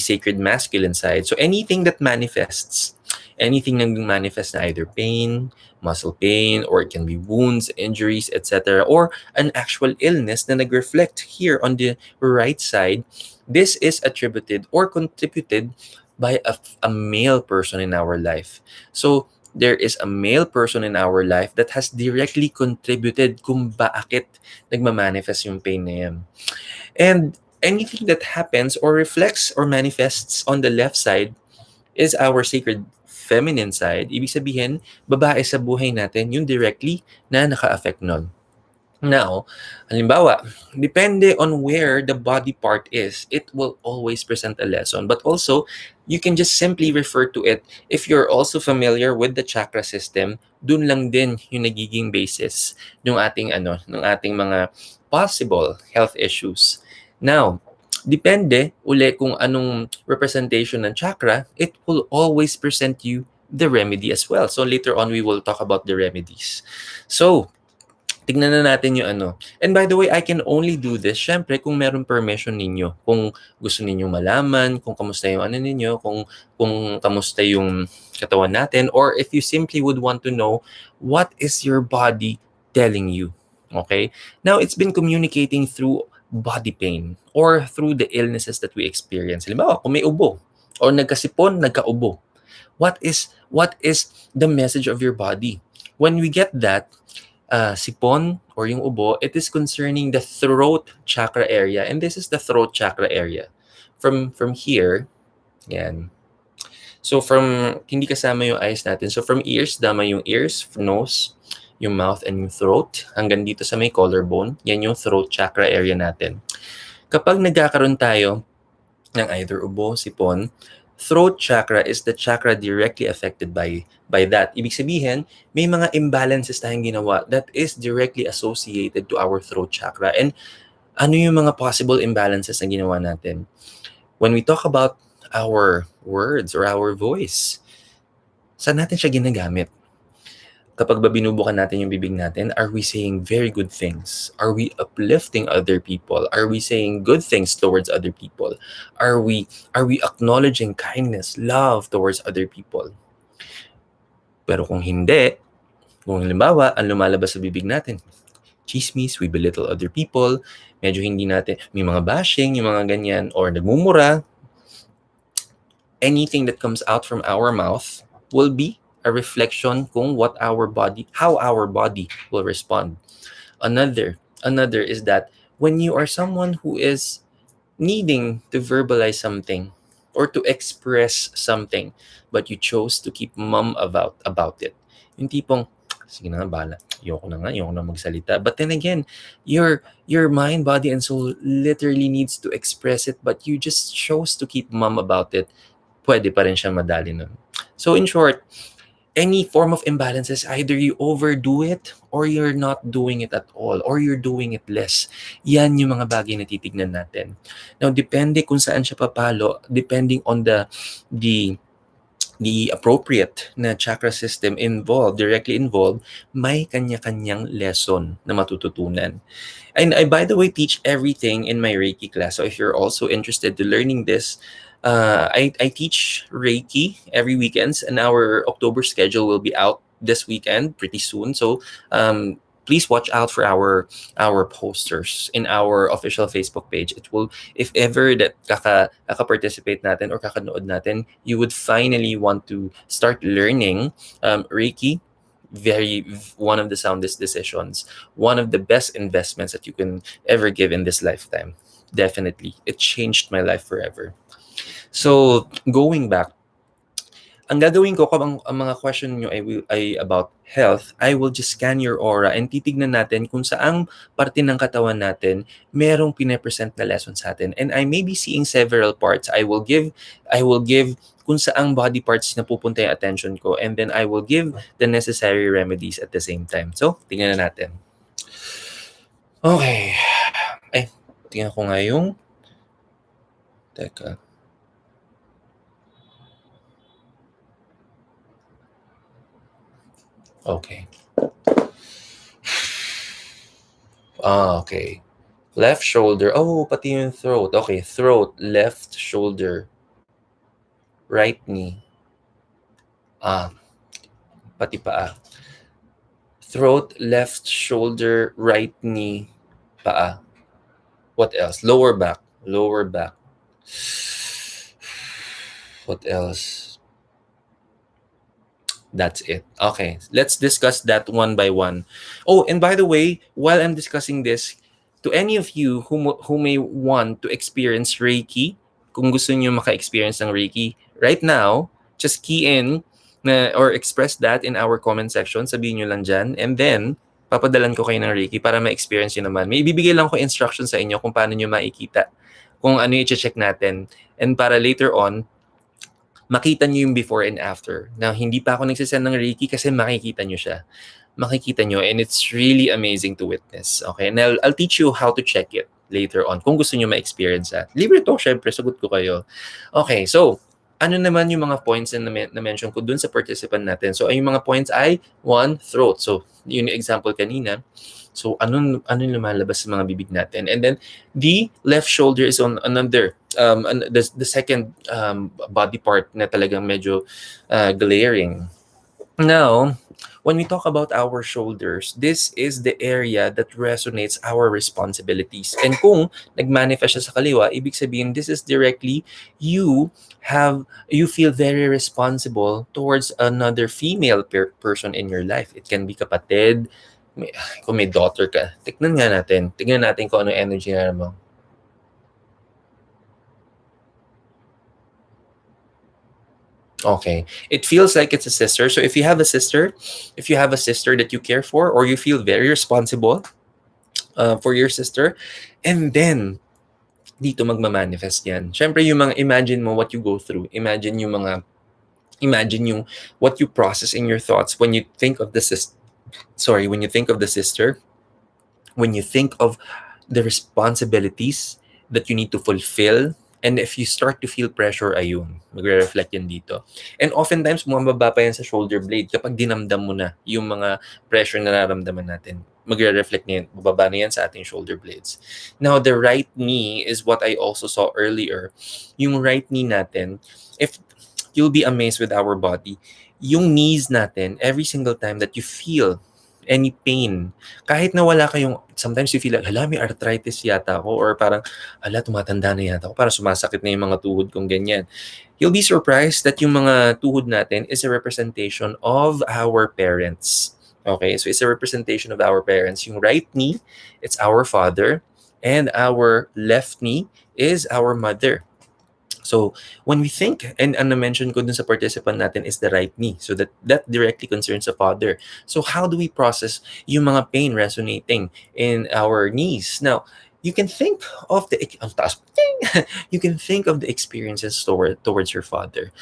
sacred masculine side, so anything that manifests na either pain, muscle pain, or it can be wounds, injuries, etc., or an actual illness na nag-reflect here on the right side. This is attributed or contributed by a male person in our life. So, there is a male person in our life that has directly contributed kung bakit nagmamanifest yung pain na yan. And anything that happens or reflects or manifests on the left side is our sacred feminine side. Ibig sabihin, babae sa buhay natin yung directly na naka-affect nun. Now, halimbawa, depende on where the body part is, it will always present a lesson. But also, you can just simply refer to it. If you're also familiar with the chakra system, dun lang din yung nagiging basis ng ating mga possible health issues. Now, depende uli kung anong representation ng chakra, it will always present you the remedy as well. So later on, we will talk about the remedies. So, tignan na natin yung ano. And by the way, I can only do this, syempre, kung meron permission ninyo. Kung gusto ninyo malaman, kung kamusta yung ano ninyo, kung kamusta yung katawan natin, or if you simply would want to know what is your body telling you. Okay? Now, it's been communicating through body pain or through the illnesses that we experience. Halimbawa, kung may ubo or nagkasipon, nagkaubo. What is the message of your body? When we get that, sipon or yung ubo, it is concerning the throat chakra area. And this is the throat chakra area. From here, yan. So from, hindi kasama yung eyes natin. So from ears, dama yung ears, nose, yung mouth, and yung throat. Hanggang dito sa may collarbone, yan yung throat chakra area natin. Kapag nagkakaroon tayo ng either ubo, sipon, throat chakra is the chakra directly affected by that. Ibig sabihin, may mga imbalances tayong ginawa that is directly associated to our throat chakra. And ano yung mga possible imbalances na ginawa natin? When we talk about our words or our voice, saan natin siya ginagamit? Kapag ba binubukan natin yung bibig natin, are we saying very good things? Are we uplifting other people? Are we saying good things towards other people? Are we acknowledging kindness, love towards other people? Pero kung hindi, kung halimbawa, ang lumalabas sa bibig natin, chismis, we belittle other people, medyo hindi natin, may mga bashing, yung mga ganyan, or nagmumura, anything that comes out from our mouth will be a reflection kung how our body will respond. Another is that when you are someone who is needing to verbalize something or to express something, but you chose to keep mum about it. Yung tipong, sige na nga, bahala. Ayoko na magsalita. But then again, your mind, body, and soul literally needs to express it, but you just chose to keep mum about it. Pwede pa rin siya madali nun. So in short, any form of imbalances, either you overdo it or you're not doing it at all or you're doing it less. Yan yung mga bagay na titignan natin. Now, depende kung saan siya papalo, depending on the appropriate na chakra system directly involved, may kanya-kanyang lesson na matututunan. And I, by the way, teach everything in my Reiki class. So if you're also interested to learning this, I teach Reiki every weekends, and our October schedule will be out this weekend pretty soon. So please watch out for our posters in our official Facebook page. It will, if ever that kaka-participate natin or kakanood natin, you would finally want to start learning Reiki. One of the soundest decisions, one of the best investments that you can ever give in this lifetime. Definitely, it changed my life forever. So, going back, ang gagawin ko kung ang mga question nyo ay about health, I will just scan your aura and titignan natin kung saang parte ng katawan natin merong pinapresent na lesson sa atin. And I may be seeing several parts. I will give kung saang body parts na pupunta yung attention ko, and then I will give the necessary remedies at the same time. So, tingnan na natin. Okay. Ay, tingnan ko nga yung... Teka. Okay. Okay. Left shoulder. Oh, pati yung throat. Okay, throat, left shoulder, right knee. Pati paa. throat, left shoulder, right knee, paa. What else? Lower back. Lower back. What else? That's it. Okay, let's discuss that one by one. Oh, and by the way, while I'm discussing this, to any of you who may want to experience Reiki, kung gusto niyo maka-experience ng Reiki, right now, just key in na, or express that in our comment section. Sabihin niyo lang dyan. And then, papadalan ko kayo ng Reiki para ma-experience niyo naman. May ibibigay lang ko instruction sa inyo kung paano niyo makikita, kung ano i-check natin. And para later on, makita niyo yung before and after. Now, hindi pa ako nagsisend ng Reiki kasi makikita niyo siya. Makikita niyo, and it's really amazing to witness. Okay? And I'll teach you how to check it later on kung gusto niyo ma-experience that. Libre to, syempre, sagot ko kayo. Okay, so, ano naman yung mga points na na-mention ko dun sa participant natin? So, yung mga points ay, one, throat. So, yung example kanina. So, anong lumalabas sa mga bibig natin? And then, the left shoulder is on another the second body part na talagang medyo glaring. Now, when we talk about our shoulders, this is the area that resonates our responsibilities. And kung nagmanifest siya sa kaliwa, ibig sabihin this is directly you feel very responsible towards another female person in your life. It can be kapatid, kung may daughter ka. Tignan natin kung ano energy na mo. Okay. It feels like it's a sister. So if you have a sister that you care for or you feel very responsible for your sister, and then dito magma-manifest yan. Syempre yung mga imagine mo what you go through. Imagine yung what you process in your thoughts when you think of the when you think of the sister, when you think of the responsibilities that you need to fulfill. And if you start to feel pressure, ayun, magre-reflect yan dito. And oftentimes, bumababa pa yan sa shoulder blade kapag dinamdam mo na yung mga pressure na nararamdaman natin. Magre-reflect na yan, bababa na yan sa ating shoulder blades. Now, the right knee is what I also saw earlier. Yung right knee natin, if you'll be amazed with our body, yung knees natin, every single time that you feel any pain, kahit na wala kayong, sometimes you feel like, hala, may arthritis yata ako, or parang, hala, tumatanda na yata ako, parang sumasakit na yung mga tuhod kong ganyan. You'll be surprised that yung mga tuhod natin is a representation of our parents. Okay, so it's a representation of our parents. Yung right knee, it's our father, and our left knee is our mother. So when we think, and na-mention ko dun sa participant natin is the right knee. So that directly concerns the father. So how do we process yung mga pain resonating in our knees? Now, you can think of you can think of the experiences towards your father.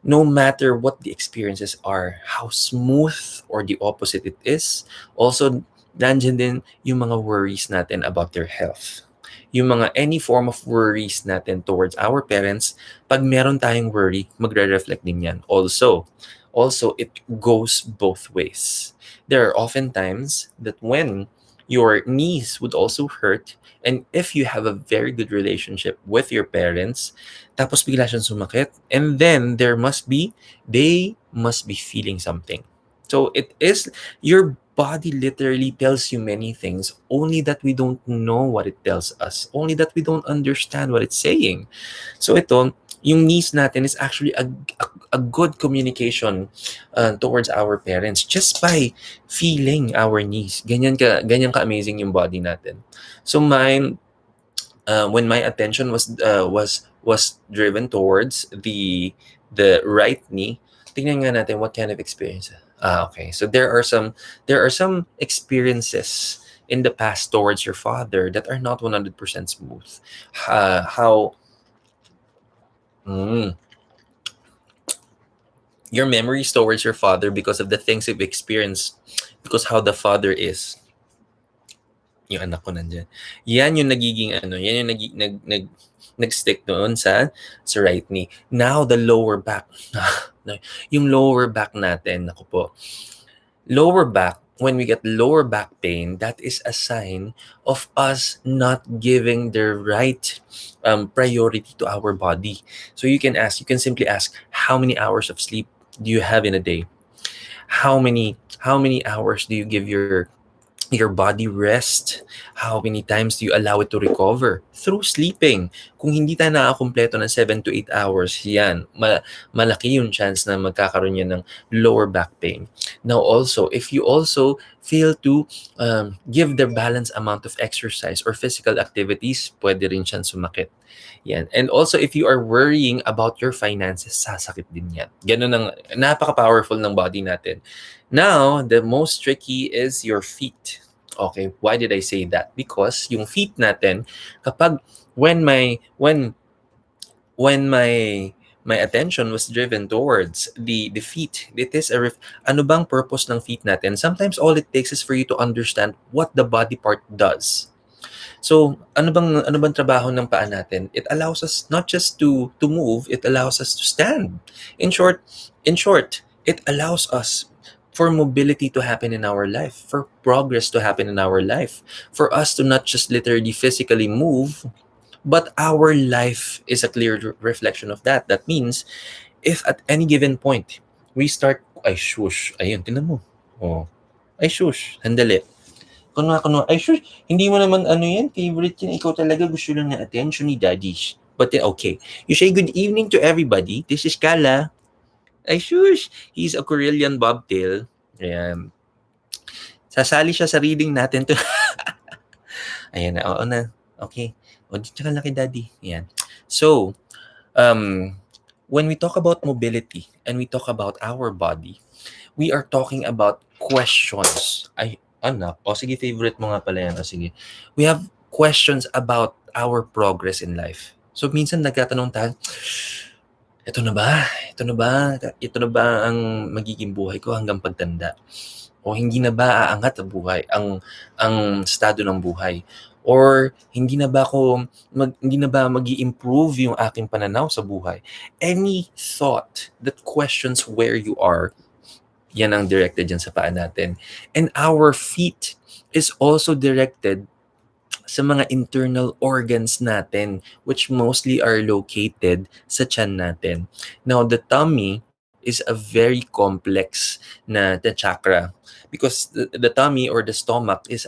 No matter what the experiences are, how smooth or the opposite it is, also nandiyan din yung mga worries natin about their health. Yung mga any form of worries natin towards our parents, pag meron tayong worry, magre-reflect din yan. Also, it goes both ways. There are often times that when your knees would also hurt, and if you have a very good relationship with your parents, tapos bigla siyang sumakit, and then they must be feeling something. So it is, your body literally tells you many things, only that we don't know what it tells us, only that we don't understand what it's saying. So ito, yung knees natin is actually a good communication towards our parents just by feeling our knees. Ganyan ka amazing yung body natin. So mine, when my attention was driven towards the right knee, tingnan nga natin what kind of experience. Okay. So there are some experiences in the past towards your father that are not 100% smooth. Your memories towards your father because of the things you've experienced, because how the father is. Yung anak ko nandyan. Yan yung nagiging yan yung nag-stick doon sa right knee. Now, the lower back. Yung lower back natin, ako po. Lower back, when we get lower back pain, that is a sign of us not giving the right priority to our body. So you can simply ask, how many hours of sleep do you have in a day? How many hours do you give your body rest? How many times do you allow it to recover? Through sleeping. Kung hindi tayo nakakakumpleto ng 7 to 8 hours, yan, malaki yung chance na magkakaroon yan ng lower back pain. Now also, if you also fail to give the balanced amount of exercise or physical activities, pwede rin siyang sumakit. Yan. And also, if you are worrying about your finances, sasakit din yan. Ganun ang napaka-powerful ng body natin. Now, the most tricky is your feet. Okay, why did I say that? Because yung feet natin, kapag when my attention was driven towards the feet, it is ano bang purpose ng feet natin? Sometimes all it takes is for you to understand what the body part does. So, ano bang trabaho ng paa natin? It allows us not just to move, it allows us to stand. In short, it allows us for mobility to happen in our life, for progress to happen in our life, for us to not just literally physically move, but our life is a clear reflection of that. That means, if at any given point, we start, ay shush, ayun, tinan mo. Oh, ay shush, handali. Kunwa, ay shush, hindi mo naman ano yan, favorite yan, ikaw talaga gusto lang na attention ni daddy. But then, okay, you say good evening to everybody, this is Kala. Ay shush, he's a Korean bobtail. Ayan. Sasali siya sa reading natin to. Ayan na, oo na. Okay. O, tsaka laki daddy. Ayan. So, when we talk about mobility and we talk about our body, we are talking about questions. Ay, anak. O, sige, favorite mo nga pala yan. O, sige. We have questions about our progress in life. So, minsan nagtatanong tayo, ito na ba? Ito na ba? Ito na ba ang magiging buhay ko hanggang pagtanda? O hindi na ba aangat ang buhay, ang estado ng buhay? Or hindi na ba magi-improve yung aking pananaw sa buhay? Any thought that questions where you are, yan ang directed dyan sa paa natin. And our feet is also directed sa mga internal organs natin, which mostly are located sa tiyan natin. Now, the tummy is a very complex na chakra, because the tummy or the stomach is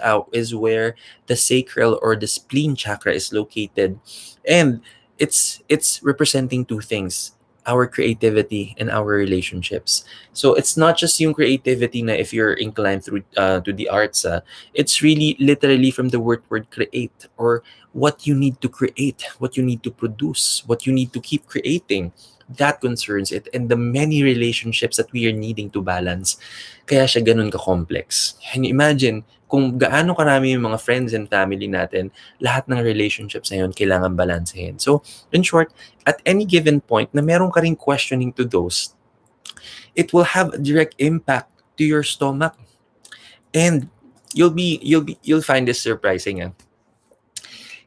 where the sacral or the spleen chakra is located, and it's representing two things: our creativity and our relationships. So it's not just yung creativity na if you're inclined through to the arts, it's really literally from the word create, or what you need to create, what you need to produce, what you need to keep creating. That concerns it, and the many relationships that we are needing to balance. Kaya siya ganun ka-complex. And imagine, kung gaano karami yung mga friends and family natin, lahat ng relationships na yun kailangan balansehin. So, in short, at any given point na meron ka ring questioning to those, it will have a direct impact to your stomach. And you'll find this surprising.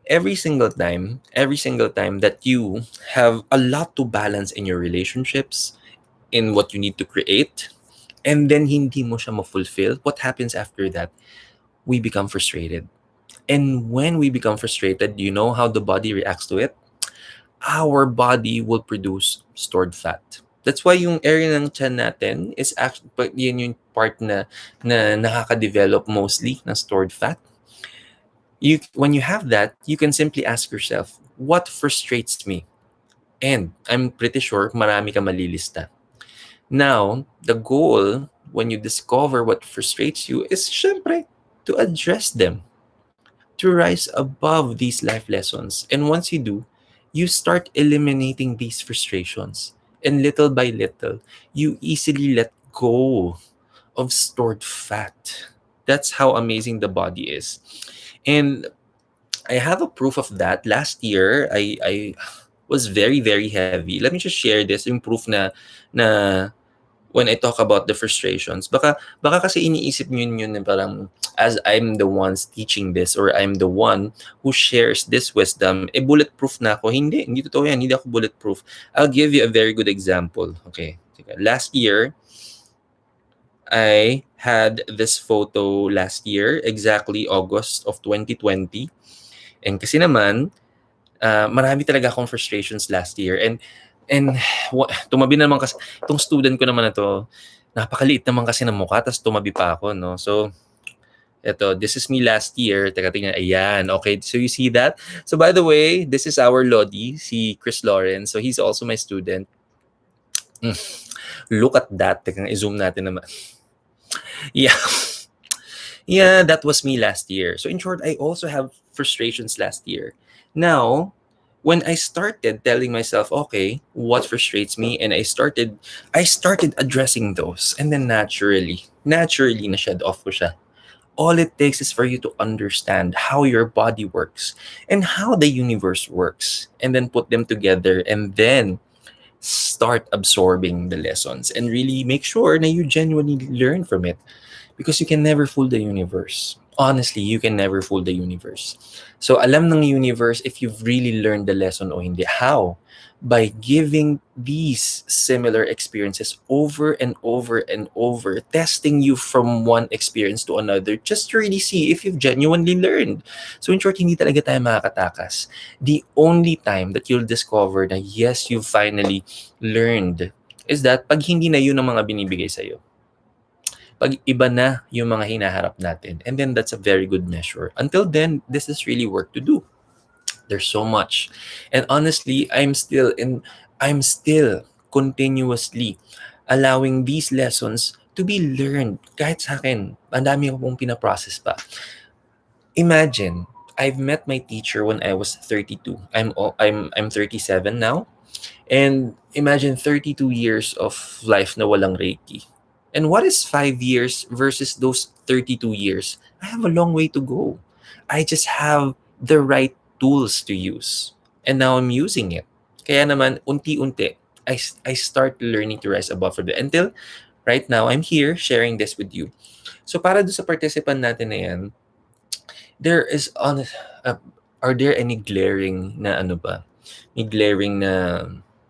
Every single time that you have a lot to balance in your relationships, in what you need to create, and then hindi mo siya ma-fulfill, what happens after that? We become frustrated. And when we become frustrated, you know how the body reacts to it? Our body will produce stored fat. That's why yung area ng tiyan natin is actually, yun yung part na nakaka-develop mostly ng stored fat. When you have that, you can simply ask yourself, what frustrates me? And I'm pretty sure marami ka malilista. Now, the goal when you discover what frustrates you is syempre to address them, to rise above these life lessons. And once you do, you start eliminating these frustrations. And little by little, you easily let go of stored fat. That's how amazing the body is. And I have a proof of that. Last year, I was very, very heavy. Let me just share this, yung proof na when I talk about the frustrations. Baka kasi iniisip nyo yun na parang, as I'm the ones teaching this, or I'm the one who shares this wisdom, bulletproof na ako. Hindi totoo yan. Hindi ako bulletproof. I'll give you a very good example. Okay. Last year, I had this photo last year, exactly August of 2020. And kasi naman, marami talaga akong frustrations last year. And tumabi na naman kasi, itong student ko naman na to, napakaliit naman kasi ng mukha tapos tumabi pa ako, no? So, eto, this is me last year. Teka, tingnan. Ayan. Okay, so you see that? So by the way, this is our Lodi, si Chris Lawrence. So he's also my student. Mm, look at that. Teka, i-zoom natin naman. Yeah. Yeah, that was me last year. So in short, I also have frustrations last year. Now, when I started telling myself, okay, what frustrates me, and I started addressing those, and then naturally na-shed off ko siya. All it takes is for you to understand how your body works and how the universe works, and then put them together, and then start absorbing the lessons and really make sure that you genuinely learn from it, because you can never fool the universe. Honestly, you can never fool the universe. So alam ng universe if you've really learned the lesson o hindi. How? By giving these similar experiences over and over and over, testing you from one experience to another just to really see if you've genuinely learned. So in short, hindi talaga tayo makakatakas. The only time that you'll discover na yes, you've finally learned is that pag hindi na yun ang mga binibigay sa'yo, pag iba na yung mga hinaharap natin. And then that's a very good measure. Until then, this is really work to do. There's so much. And honestly, I'm still continuously allowing these lessons to be learned. Kahit sa akin, ang dami ko pong pinaprocess pa. Imagine, I've met my teacher when I was 32. I'm 37 now. And imagine 32 years of life na walang Reiki. And what is 5 years versus those 32 years? I have a long way to go. I just have the right tools to use. And now I'm using it. Kaya naman, unti-unti, I start learning to rise above it. Until right now, I'm here sharing this with you. So para doon sa participant natin na yan, there is are there any glaring na ano ba? May glaring na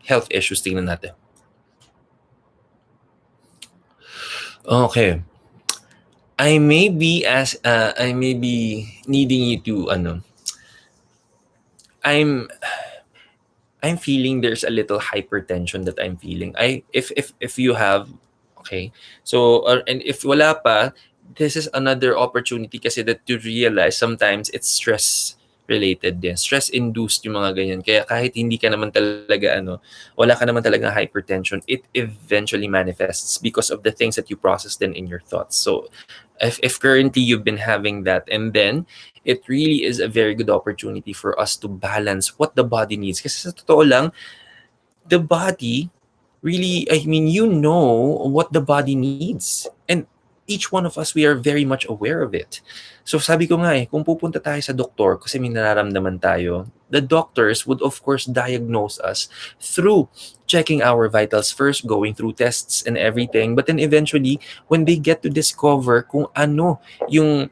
health issues, tingnan natin. Okay. I may be needing you to I'm I'm feeling there's a little hypertension that I'm feeling. If you have, okay. So and if wala pa, this is another opportunity kasi that to realize sometimes it's stress related din. Stress induced yung mga ganyan. Kaya kahit hindi ka naman talaga wala ka naman talaga hypertension, it eventually manifests because of the things that you process then in your thoughts. So if currently you've been having that, and then it really is a very good opportunity for us to balance what the body needs. Kasi sa totoo lang, the body really, I mean, you know what the body needs. And each one of us, we are very much aware of it. So sabi ko nga kung pupunta tayo sa doktor kasi may nararamdaman tayo, the doctors would of course diagnose us through checking our vitals first, going through tests and everything. But then eventually, when they get to discover kung ano yung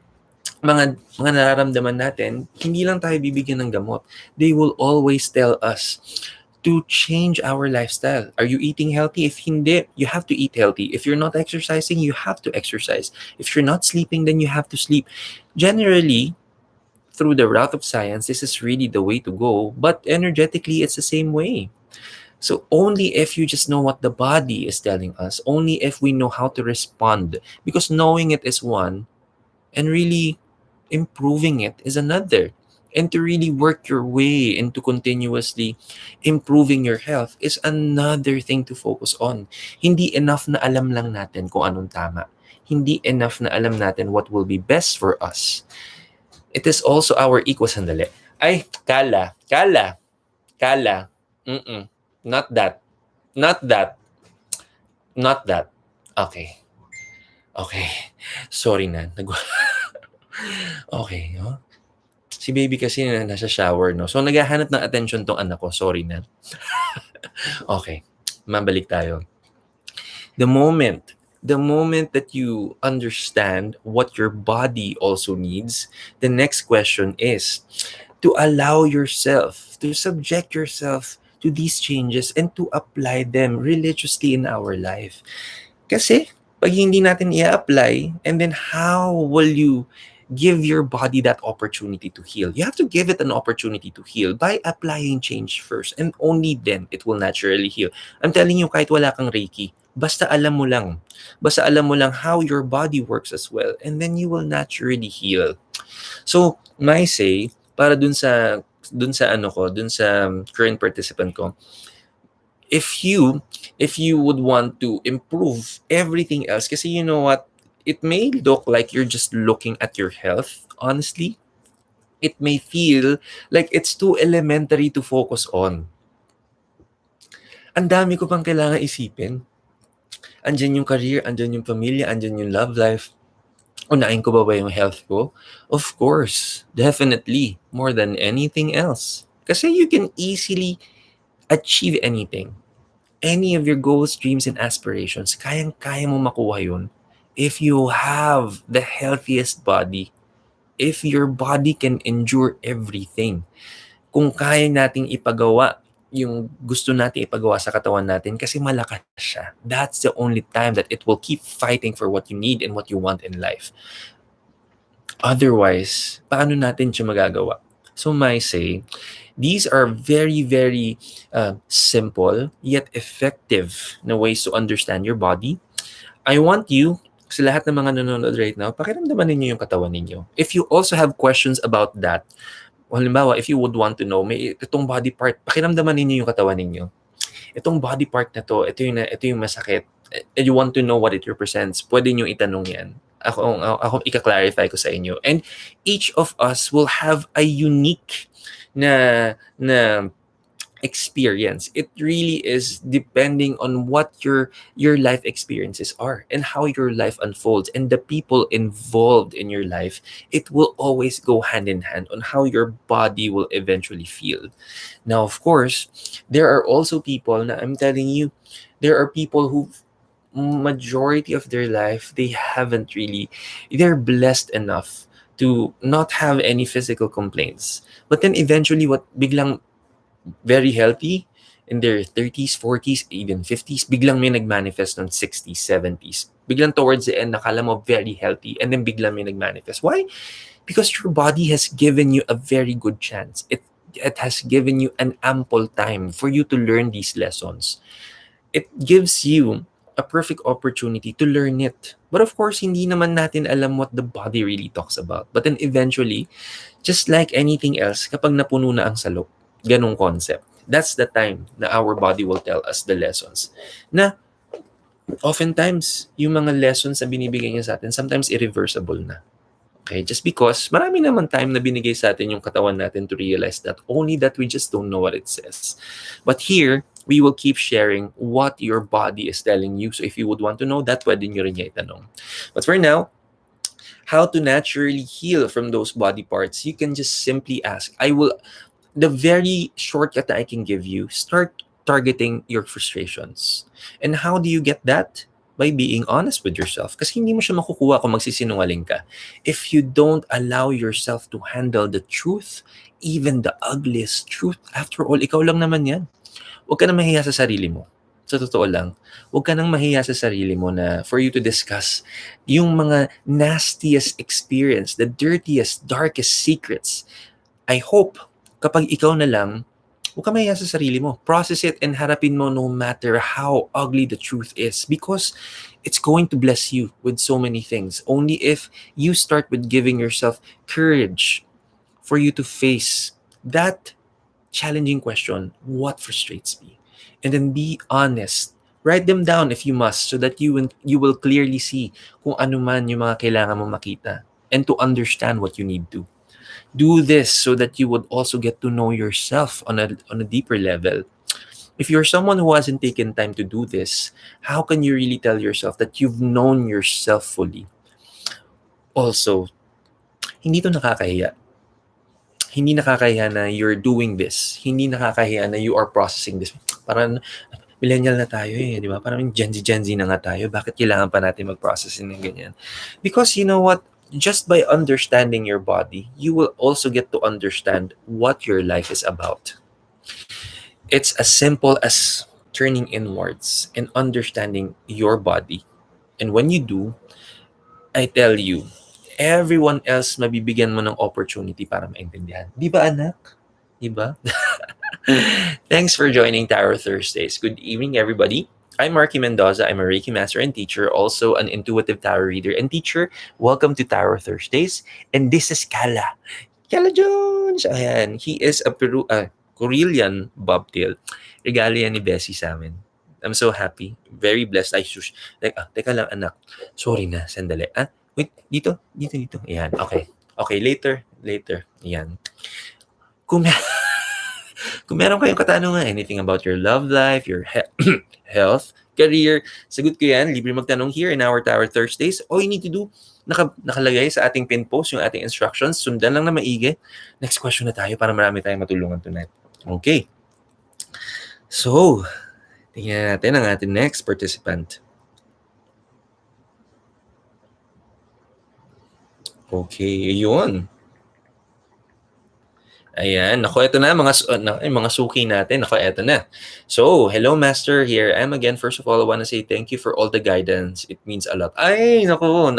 mga nararamdaman natin, hindi lang tayo bibigyan ng gamot. They will always tell us to change our lifestyle. Are you eating healthy? If hindi, you have to eat healthy. If you're not exercising, you have to exercise. If you're not sleeping, then you have to sleep. Generally, through the route of science, this is really the way to go. But energetically, it's the same way. So only if you just know what the body is telling us, only if we know how to respond, because knowing it is one, and really improving it is another. And to really work your way into continuously improving your health is another thing to focus on. Hindi enough na alam lang natin kung anong tama. Hindi enough na alam natin what will be best for us. It is also our equal. Sandali. Ay, Kala. Mm-mm. Not that. Not that. Not that. Okay. Okay. Sorry na. Okay. Huh? Si baby kasi nasa shower, no? So, naghahanap ng attention tong anak ko. Sorry na. Okay. Mabalik tayo. The moment that you understand what your body also needs, the next question is to allow yourself, to subject yourself to these changes and to apply them religiously in our life. Kasi, pag hindi natin i-apply, and then how will you give your body that opportunity to heal? You have to give it an opportunity to heal by applying change first, and only then it will naturally heal. I'm telling you, kahit wala kang Reiki, Basta alam mo lang. Basta alam mo lang how your body works as well. And then you will naturally heal. So, my say, para dun sa ano ko, dun sa current participant ko, if you if you would want to improve everything else, kasi you know what, it may look like you're just looking at your health. Honestly, it may feel like it's too elementary to focus on. Ang dami ko pang kailangan isipin. Andyan yung career, andyan yung pamilya, andyan yung love life. Unahin ko ba yung health ko? Of course, definitely, more than anything else. Kasi you can easily achieve anything. Any of your goals, dreams, and aspirations, kayang-kaya mo makuha yun if you have the healthiest body, if your body can endure everything. Kung kaya nating ipagawa yung gusto nating ipagawa sa katawan natin kasi malakas siya. That's the only time that it will keep fighting for what you need and what you want in life. Otherwise, paano natin siya magagawa? So my say, these are very, very simple yet effective na ways to understand your body. I want you, sa lahat ng mga nanonood right now, pakiramdaman ninyo yung katawan ninyo. If you also have questions about that, halimbawa, if you would want to know, may itong body part, pakiramdaman ninyo yung katawan ninyo. Itong body part na to, ito yung masakit. And you want to know what it represents, pwede nyo itanong yan. Ako ika-clarify ko sa inyo. And each of us will have a unique na experience. It really is depending on what your life experiences are and how your life unfolds and the people involved in your life. It will always go hand in hand on how your body will eventually feel. Now, of course, there are also people na I'm telling you, there are people who majority of their life they're blessed enough to not have any physical complaints. But then eventually what biglang very healthy in their 30s, 40s, even 50s, biglang may nagmanifest ng 60s, 70s. Biglang towards the end, nakala mo very healthy, and then biglang may nagmanifest. Why? Because your body has given you a very good chance. It has given you an ample time for you to learn these lessons. It gives you a perfect opportunity to learn it. But of course, hindi naman natin alam what the body really talks about. But then eventually, just like anything else, kapag napuno na ang salok, ganong concept. That's the time na our body will tell us the lessons. Na oftentimes, yung mga lessons na binibigay niya sa atin, sometimes irreversible na. Okay? Just because marami naman time na binigay sa atin yung katawan natin to realize that, only that we just don't know what it says. But here, we will keep sharing what your body is telling you. So if you would want to know that, pwede nyo rin niya itanong. But for now, how to naturally heal from those body parts, you can just simply ask. The very shortcut that I can give you, start targeting your frustrations. And how do you get that? By being honest with yourself. Kasi hindi mo siya makukuha kung magsisinungaling ka. If you don't allow yourself to handle the truth, even the ugliest truth, after all, ikaw lang naman yan. Huwag ka nang mahiya sa sarili mo. Sa totoo lang, huwag ka nang mahiya sa sarili mo na for you to discuss yung mga nastiest experience, the dirtiest, darkest secrets. I hope kapag ikaw na lang, huwag ka mahiya sa sarili mo. Process it and harapin mo no matter how ugly the truth is, because it's going to bless you with so many things. Only if you start with giving yourself courage for you to face that challenging question, what frustrates me? And then be honest. Write them down if you must, so that you will clearly see kung ano man yung mga kailangan mo makita and to understand what you need to. Do this so that you would also get to know yourself on a deeper level. If you're someone who hasn't taken time to do this, how can you really tell yourself that you've known yourself fully? Also, hindi to nakakahiya. Hindi nakakahiya na you're doing this. Hindi nakakahiya na you are processing this. Parang millennial na tayo di ba? Parang Gen Z na nga tayo. Bakit kailangan pa natin mag-process ng ganyan? Because you know what? Just by understanding your body, you will also get to understand what your life is about. It's as simple as turning inwards and understanding your body. And when you do, I tell you, everyone else mabibigyan mo ng opportunity para maintindihan. Di ba, anak? Di ba? Thanks for joining Tarot Thursdays. Good evening, everybody. I'm Marky Mendoza. I'm a Reiki master and teacher, also an intuitive tarot reader and teacher. Welcome to Tarot Thursdays. And this is Kala. Kala Jones! Ayan, he is a Korean bobtail. Regalo yan ni Bessie sa amin. I'm so happy. Very blessed. Ay, shush. Teka lang anak. Sorry na, sandali. Wait, dito. Ayan, okay. Okay, later. Ayan. Kung, kung meron kayong katanungan, anything about your love life, your health, career, sagot ko yan. Libre magtanong here in our Tower Thursdays. All you need to do, nakalagay sa ating pin post yung ating instructions. Sundan lang na maigi. Next question na tayo para marami tayong matulungan tonight. Okay. So, tingnan natin ang ating next participant. Okay, yun. Ayan, nako, ito na mga suki natin. Nako, ito na. So, hello Master, here I am again. First of all, I want to say thank you for all the guidance. It means a lot. Ay, nako.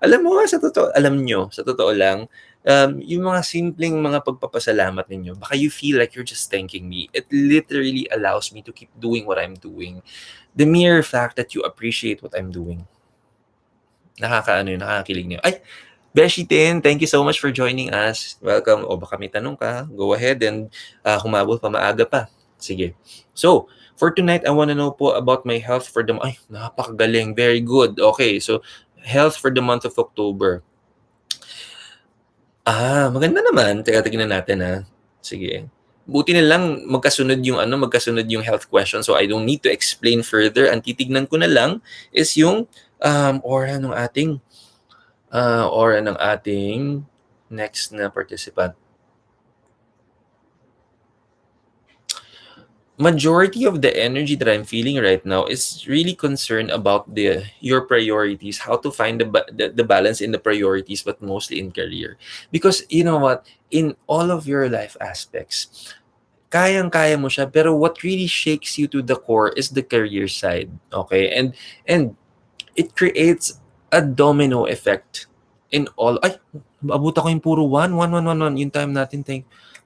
Alam mo, sa totoo lang, yung mga simpleng mga pagpapasalamat ninyo, baka you feel like you're just thanking me. It literally allows me to keep doing what I'm doing. The mere fact that you appreciate what I'm doing, nakakakilig niyo. Ay, Beshi Tin, thank you so much for joining us. Welcome. O baka may tanong ka, go ahead and humabol pa, maaga pa. Sige. So, for tonight, I want to know po about my health for the... Ay, napakagaling. Very good. Okay, so health for the month of October. Maganda naman. Teka, tignan natin ha. Sige. Buti na lang magkasunod yung health question, so I don't need to explain further. Ang titignan ko na lang is yung aura ng ating next na participant. Majority of the energy that I'm feeling right now is really concerned about your priorities, how to find the balance in the priorities, but mostly in career. Because you know what, in all of your life aspects, kayang-kaya mo siya, pero what really shakes you to the core is the career side. Okay? And it creates a domino effect in all. Ay, abuta ko yung puro 1, 1, 1, 1, 1. Yung time natin,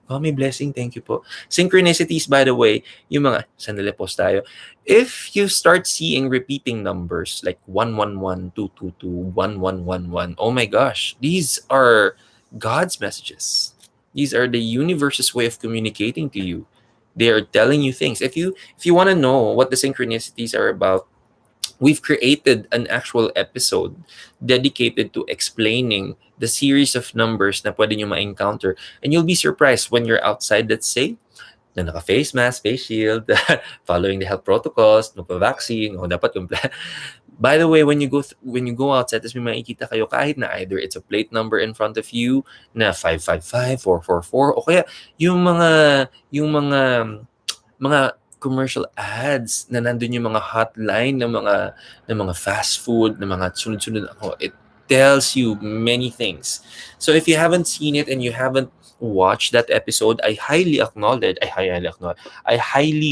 may blessing, thank you po. Synchronicities, by the way, yung mga, sandali, pause tayo. If you start seeing repeating numbers like 111, 222, 1111, oh my gosh, these are God's messages. These are the universe's way of communicating to you. They are telling you things. If you want to know what the synchronicities are about, we've created an actual episode dedicated to explaining the series of numbers na pwede nyo ma-encounter. And you'll be surprised when you're outside, let's say, na naka-face mask, face shield, following the health protocols, nagpa-vaccine, dapat By the way, when you go outside, tapos may makikita kayo kahit na either it's a plate number in front of you na 555, 444, o kaya yung mga commercial ads na nandun yung mga hotline ng mga fast food, ng mga sunod-sunod. It tells you many things. So if you haven't seen it and you haven't watched that episode, I highly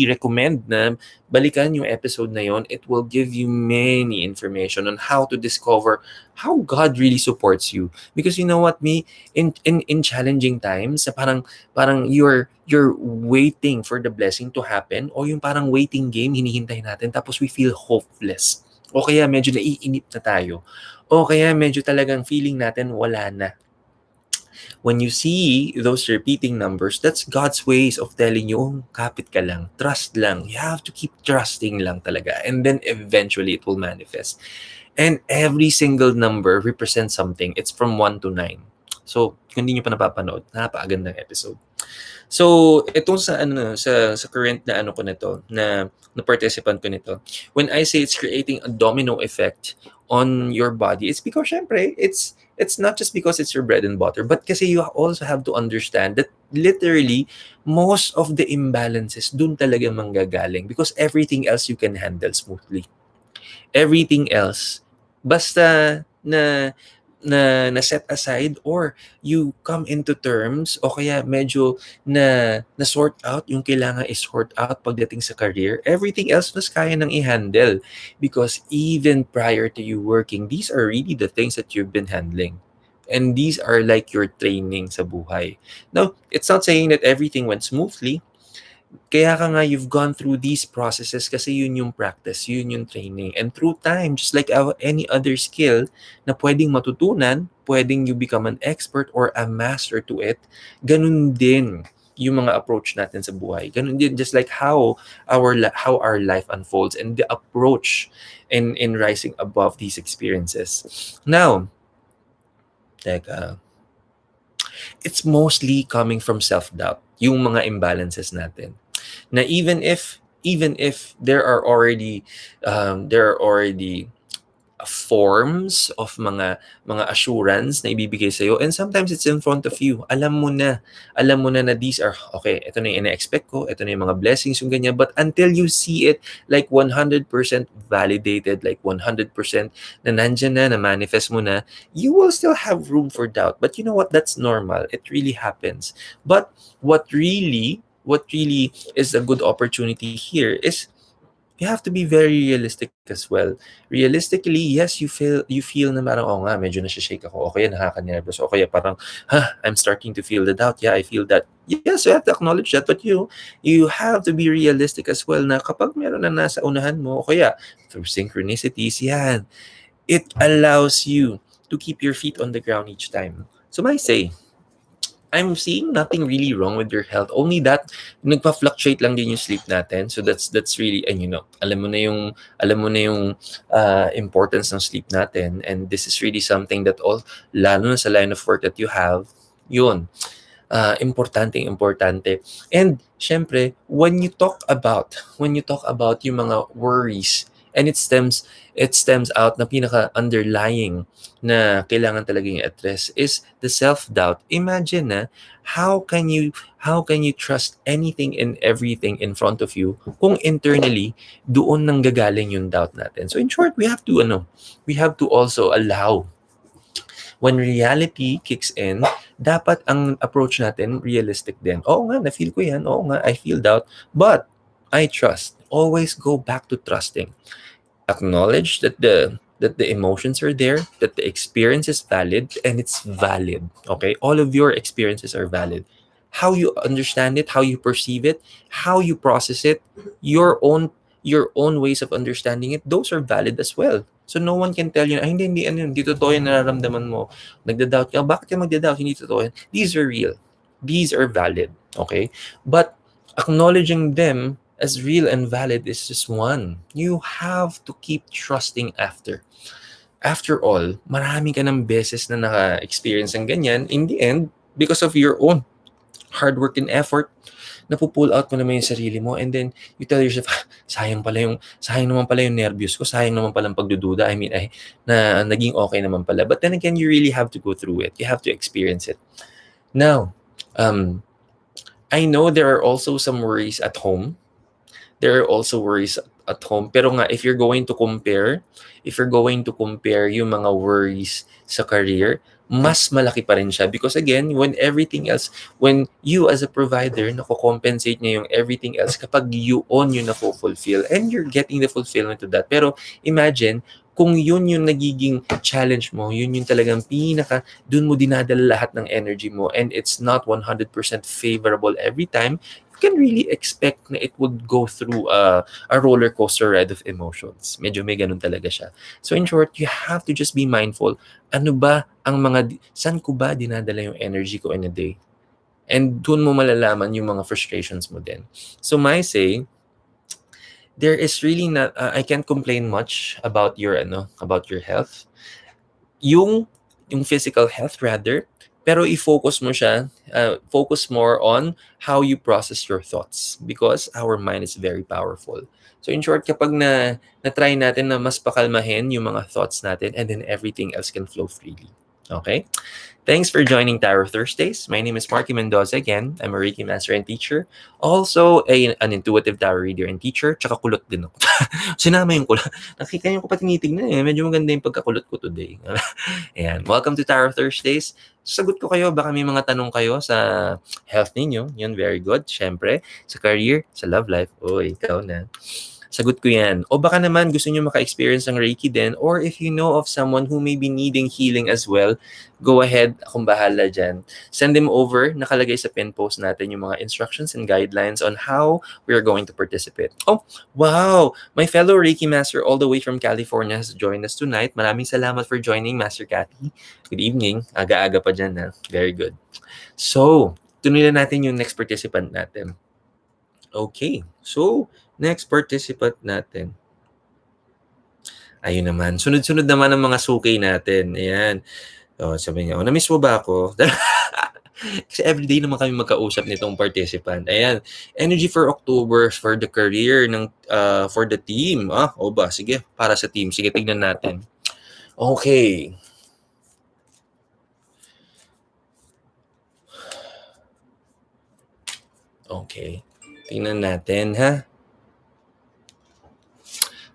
recommend na balikan yung episode na yon. It will give you many information on how to discover how God really supports you. Because you know what, in challenging times, parang you're waiting for the blessing to happen, o yung parang waiting game, hinihintay natin, tapos we feel hopeless. O kaya medyo naiinip na tayo. O kaya medyo talagang feeling natin wala na. When you see those repeating numbers, that's God's ways of telling you, kapit ka lang, trust lang. You have to keep trusting lang talaga. And then eventually it will manifest. And every single number represents something. It's from 1 to 9. So, kung hindi nyo pa napapanood, napakagandang episode. So, itong sa current na ko nito, na participant ko nito, when I say it's creating a domino effect on your body, it's because syempre, it's not just because it's your bread and butter, but kasi you also have to understand that literally most of the imbalances dun talaga manggagaling, because everything else you can handle smoothly. Everything else, basta na set aside, or you come into terms, o kaya medyo na sort out yung kailangan i-sort out pagdating sa career, everything else mas kaya nang i-handle, because even prior to you working, these are really the things that you've been handling. And these are like your training sa buhay. Now, it's not saying that everything went smoothly. Kaya ka nga you've gone through these processes kasi yun yung practice, yun yung training. And through time, just like any other skill na pwedeng matutunan, pwedeng you become an expert or a master to it, ganun din yung mga approach natin sa buhay. Ganun din, just like how our life unfolds and the approach in rising above these experiences. Now, teka, it's mostly coming from self-doubt, yung mga imbalances natin. Na even if there are already forms of mga assurance na ibibigay sa and sometimes it's in front of you. Alam mo na these are okay, ito na yung ina-expect ko, ito na yung mga blessings, yung ganyan, but until you see it like 100% validated, like 100% na nandyan na manifest mo na, you will still have room for doubt. But you know what, that's normal, it really happens. But what really is a good opportunity here is you have to be very realistic as well. Realistically, yes, you feel na parang, oh nga, medyo nasi-shake ako. O kaya nakaka-nervous. O kaya parang, I'm starting to feel the doubt. Yeah, I feel that. Yes, you have to acknowledge that. But you have to be realistic as well na kapag meron na nasa unahan mo, o kaya through synchronicities, yan, it allows you to keep your feet on the ground each time. So I say, I'm seeing nothing really wrong with your health. Only that nagpa-fluctuate lang din yung sleep natin. So that's really, and alam mo na yung importance ng sleep natin, and this is really something that all, lalo na sa line of work that you have, yun, importante. And syempre, when you talk about yung mga worries, and it stems out na pinaka underlying na kailangan talaga yung address is the self-doubt. Imagine na how can you trust anything and everything in front of you kung internally doon nang gagaling yung doubt natin. So in short, we have to also allow when reality kicks in, dapat ang approach natin realistic din. Oo nga, na-feel ko yan. Oo nga, I feel doubt. But I trust. Always go back to trusting. Acknowledge that the emotions are there, that the experience is valid, and it's valid. Okay? All of your experiences are valid. How you understand it, how you perceive it, how you process it, your own ways of understanding it, those are valid as well. So no one can tell you, hindi totoo yan nararamdaman mo. Nagda-doubt ka, bakit ka magda-doubt? Hindi totoo yan. These are real. These are valid. Okay? But acknowledging them as real and valid is just one. You have to keep trusting after. After all, marami ka ng beses na naka-experience ng ganyan. In the end, because of your own hard work and effort, napupull out mo naman yung sarili mo, and then you tell yourself, sayang naman pala yung nervyos ko, sayang naman pala ang pagdududa. Na naging okay naman pala. But then again, you really have to go through it. You have to experience it. Now, I know there are also some worries at home. There are also worries at home. Pero nga, if you're going to compare yung mga worries sa career, mas malaki pa rin siya. Because again, when you as a provider, nako-compensate niya yung everything else kapag you own yung nako-fulfill and you're getting the fulfillment to that. Pero imagine, kung yun yung nagiging challenge mo, yun yung talagang dun mo dinadala lahat ng energy mo, and it's not 100% favorable every time, you can really expect na it would go through a roller coaster ride of emotions. Medyo may ganun talaga siya. So in short, you have to just be mindful. Saan ko ba dinadala yung energy ko in a day? And dun mo malalaman yung mga frustrations mo din. So my say, there is really not, I can't complain much about your health. Yung physical health rather, pero i-focus mo siya, focus more on how you process your thoughts, because our mind is very powerful. So in short, kapag na-try natin na mas pakalmahin yung mga thoughts natin, and then everything else can flow freely. Okay? Thanks for joining Tarot Thursdays. My name is Marky Mendoza again. I'm a Reiki master and teacher. Also, an intuitive tarot reader and teacher. Tsaka kulot din ako. Sinama yung kulot. Nakita niyo ko pa tinitignan eh. Medyo maganda yung pagkakulot ko today. Ayan. Welcome to Tarot Thursdays. Sagot ko kayo. Baka may mga tanong kayo sa health ninyo. Yun, very good. Siyempre, sa career, sa love life. Ikaw na. sagot ko yan. O baka naman gusto nyo maka-experience ng Reiki din, or if you know of someone who may be needing healing as well, go ahead, akong bahala dyan. Send them over, nakalagay sa pin post natin yung mga instructions and guidelines on how we are going to participate. Oh, wow! My fellow Reiki Master all the way from California has joined us tonight. Maraming salamat for joining, Master Cathy. Good evening. Aga-aga pa dyan, ha? Very good. So, tuloy na natin yung next participant natin. Okay. So, next participant natin. Ayun naman. Sunod-sunod naman ang mga suki natin. Ayan. Sabi niya, na-miss mo ba ako? Kasi everyday naman kami magkausap nitong participant. Ayan. Energy for October for the career ng for the team. O ba? Sige, para sa team. Sige, tignan natin. Okay. Okay. Tingnan natin, ha?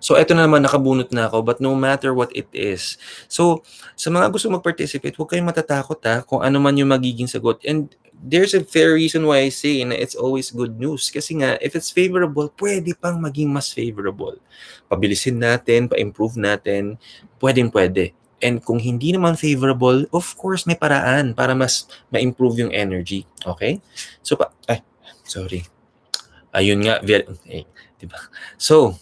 So, eto na naman, nakabunot na ako. But no matter what it is. So, sa mga gusto mag-participate, huwag kayong matatakot, ha? Kung ano man yung magiging sagot. And there's a fair reason why I say na it's always good news. Kasi nga, if it's favorable, pwede pang maging mas favorable. Pabilisin natin, pa-improve natin, pwedeng-pwede. And kung hindi naman favorable, of course, may paraan para mas ma-improve yung energy. Okay? So, sorry. Ayun nga. Diba? So,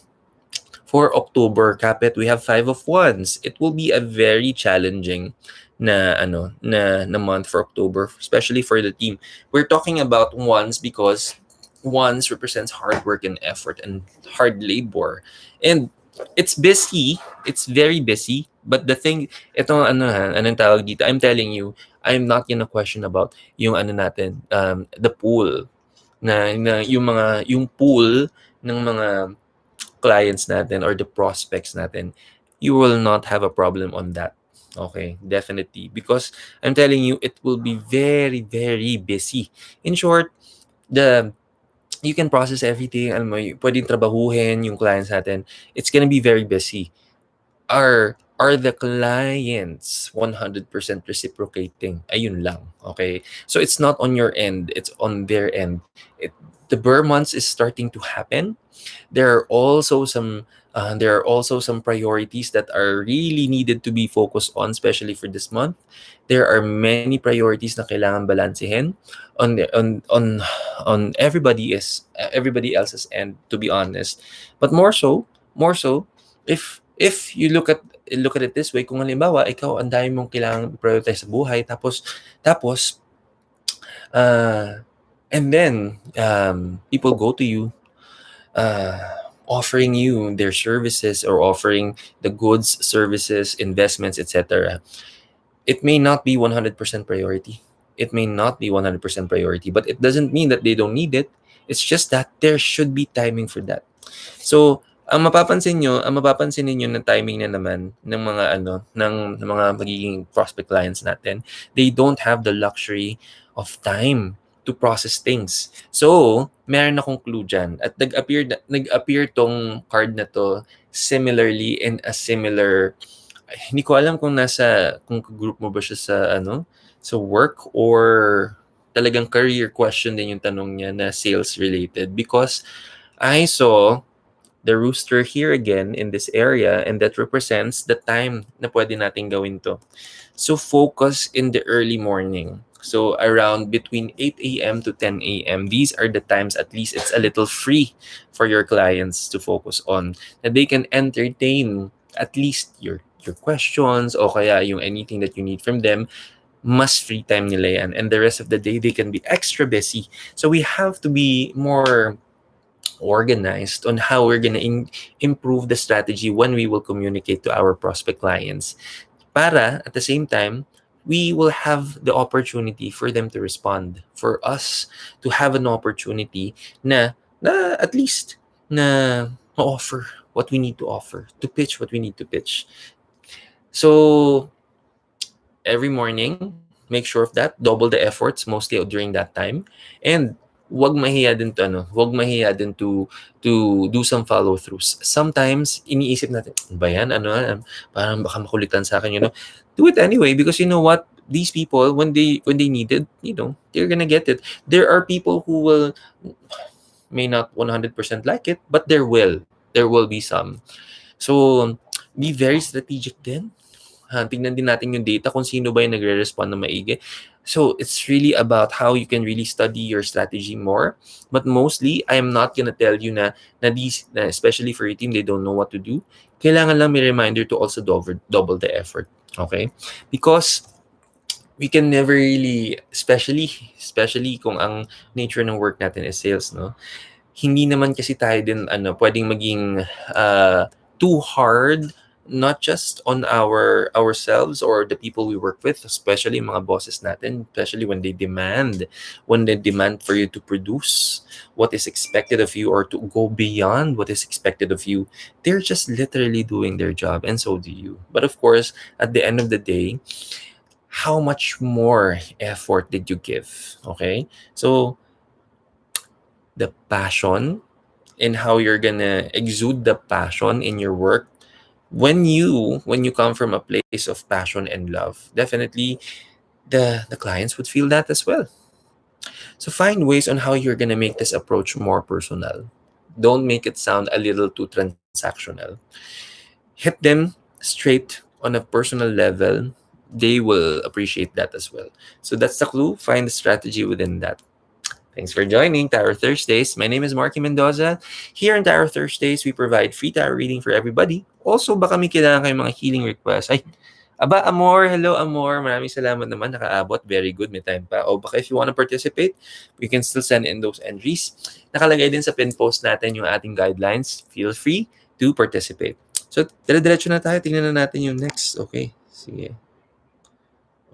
for October, Kapit, we have 5 of Wands. It will be a very challenging na month for October, especially for the team. We're talking about Wands because Wands represents hard work and effort and hard labor. And it's busy. It's very busy. But the thing, anong tawag dito? I'm telling you, I'm not gonna question about yung natin, the pool. Na yung pool ng mga clients natin or the prospects natin, you will not have a problem on that. Okay, definitely. Because I'm telling you, it will be very, very busy. In short, you can process everything. Alam mo, pwedeng trabahuhin yung clients natin. It's gonna be very busy. Are the clients 100% reciprocating? Ayun lang. Okay? So it's not on your end, it's on their end. The Burr months is starting to happen. There are also some priorities that are really needed to be focused on, especially for this month. There are many priorities na kailangan balansehin on everybody else's end, to be honest. But more so, if you look at it this way, kung halimbawa ikaw ang dami mong kailangang prioritize sa buhay, tapos and then people go to you offering you their services or offering the goods, services, investments, etc. It may not be 100% priority. It may not be 100% priority, but it doesn't mean that they don't need it. It's just that there should be timing for that. So, ang mapapansin ninyo na timing na naman ng mga ng mga magiging prospect clients natin, they don't have the luxury of time to process things. So, meron akong clue dyan. At nag-appear tong card na to similarly in a similar, hindi ko alam kung group mo ba siya sa work or talagang career question din yung tanong niya na sales related, because I saw the rooster here again in this area, and that represents the time na pwede natin gawin to. So focus in the early morning. So around between 8 a.m. to 10 a.m. These are the times at least it's a little free for your clients to focus on. That they can entertain at least your questions o kaya yung anything that you need from them. Mas free time nila yan. And the rest of the day, they can be extra busy. So we have to be more organized on how we're going to improve the strategy when we will communicate to our prospect clients. Para at the same time, we will have the opportunity for them to respond, for us to have an opportunity na at least na offer what we need to offer, to pitch what we need to pitch. So every morning, make sure of that, double the efforts mostly during that time, and wag mahiya din to do some follow throughs. Sometimes iniisip natin, ba yan, parang baka makulitan sa akin, do it anyway, because you know what, these people when they need it, they're gonna get it. There are people who may not 100% like it, but there will. There will be some. So, be very strategic din. Tignan din natin yung data kung sino ba yung nagre-respond na maigi. So, it's really about how you can really study your strategy more. But mostly, I am not gonna tell you na especially for your team, they don't know what to do. Kailangan lang may reminder to also double the effort. Okay? Because we can never really, especially kung ang nature ng work natin is sales, no? Hindi naman kasi tayo din pwedeng maging too hard, not just on ourselves or the people we work with, especially mga bosses natin, especially when they demand for you to produce what is expected of you or to go beyond what is expected of you. They're just literally doing their job, and so do you. But of course, at the end of the day, how much more effort did you give? Okay, so the passion and how you're gonna exude the passion in your work, when you come from a place of passion and love, definitely the clients would feel that as well. So find ways on how you're gonna make this approach more personal. Don't make it sound a little too transactional. Hit them straight on a personal level. They will appreciate that as well. So that's the clue. Find the strategy within that. Thanks for joining Tarot Thursdays. My name is Marky Mendoza. Here in Tarot Thursdays, we provide free tarot reading for everybody. Also, baka may kailangan kayong mga healing requests. Ay, aba, Amor. Hello, Amor. Maraming salamat naman. Nakaabot. Very good. May time pa. O baka if you want to participate, we can still send in those entries. Nakalagay din sa pin post natin yung ating guidelines. Feel free to participate. So, dire-diretso na tayo. Tingnan na natin yung next. Okay. Sige.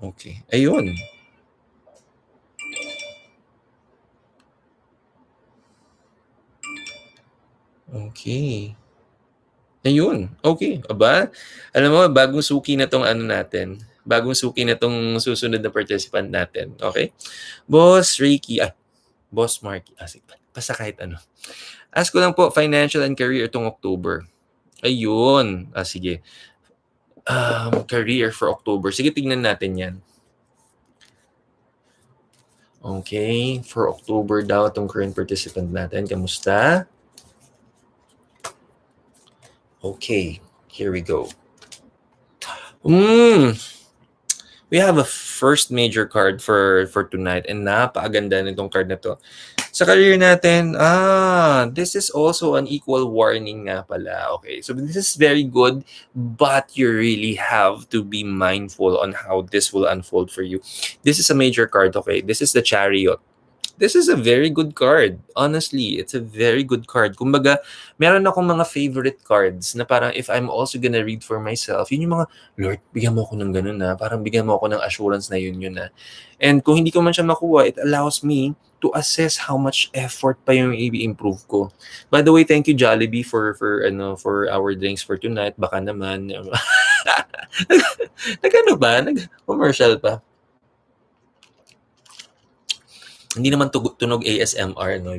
Okay. Ayun. Okay. Ayun, okay. Aba, alam mo, bagong suki na tong natin. Bagong suki na tong susunod na participant natin. Okay? Boss Reiki, Boss Marky. Sige, basta kahit ano. Ask ko lang po, financial and career itong October. Ayun. Sige. Career for October. Sige, tingnan natin yan. Okay. For October daw itong current participant natin. Kamusta? Okay. Here we go. We have a first major card for tonight, and napakaganda nitong card na to. Sa career natin, this is also an equal warning nga pala. Okay, so this is very good, but you really have to be mindful on how this will unfold for you. This is a major card, okay? This is the Chariot. This is a very good card. Honestly, it's a very good card. Kumbaga, meron akong mga favorite cards na parang if I'm also gonna read for myself, yun yung mga, Lord, bigyan mo ako ng ganun na. Parang bigyan mo ako ng assurance na yun na. And kung hindi ko man siya makuha, it allows me to assess how much effort pa yung i-improve ko. By the way, thank you Jollibee for our drinks for tonight. Baka naman nag-ano ba? Nag-commercial pa. Hindi naman tunog ASMR, no?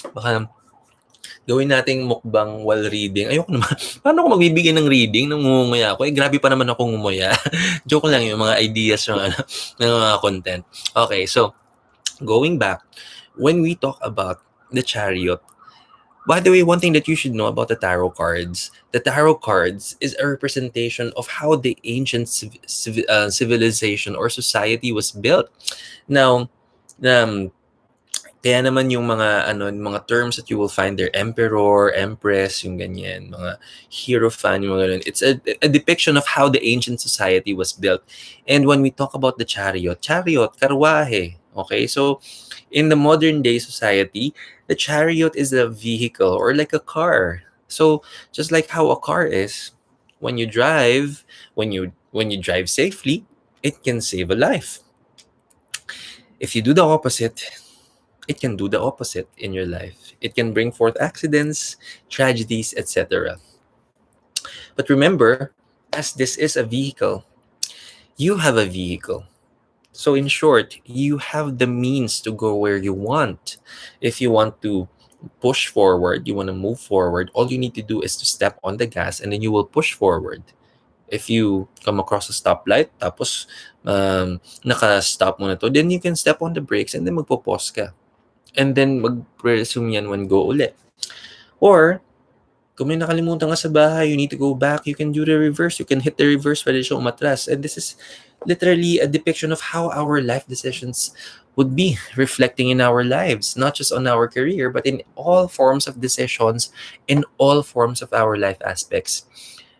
Baka gawin nating mukbang while reading. Ayoko naman. Paano ako magbibigay ng reading nang ngumuya ako? Grabe pa naman ako ngumuya. Joke lang yung mga ideas ng mga content. Okay, so going back, when we talk about the Chariot, by the way, one thing that you should know about the tarot cards is a representation of how the ancient civilization or society was built. Now, kaya naman yung mga terms that you will find there, emperor, empress, yung ganyan, mga hierophant, yung mga ganun. It's a depiction of how the ancient society was built. And when we talk about the chariot, karwahe. Okay, so in the modern day society, the chariot is a vehicle or like a car. So just like how a car is, when you drive safely, it can save a life. If you do the opposite, it can do the opposite in your life. It can bring forth accidents, tragedies, etc. But remember, as this is a vehicle, you have a vehicle. So in short, you have the means to go where you want. If you want to push forward, you want to move forward, all you need to do is to step on the gas and then you will push forward. If you come across a stoplight, tapos naka-stop mo na to, then you can step on the brakes and then magpo-pause ka. And then mag-resume yan when go ulit. Or, kung may nakalimutan ka sa bahay, you need to go back, you can do the reverse. You can hit the reverse pwede siya umatras. And this is literally a depiction of how our life decisions would be reflecting in our lives, not just on our career, but in all forms of decisions, in all forms of our life aspects.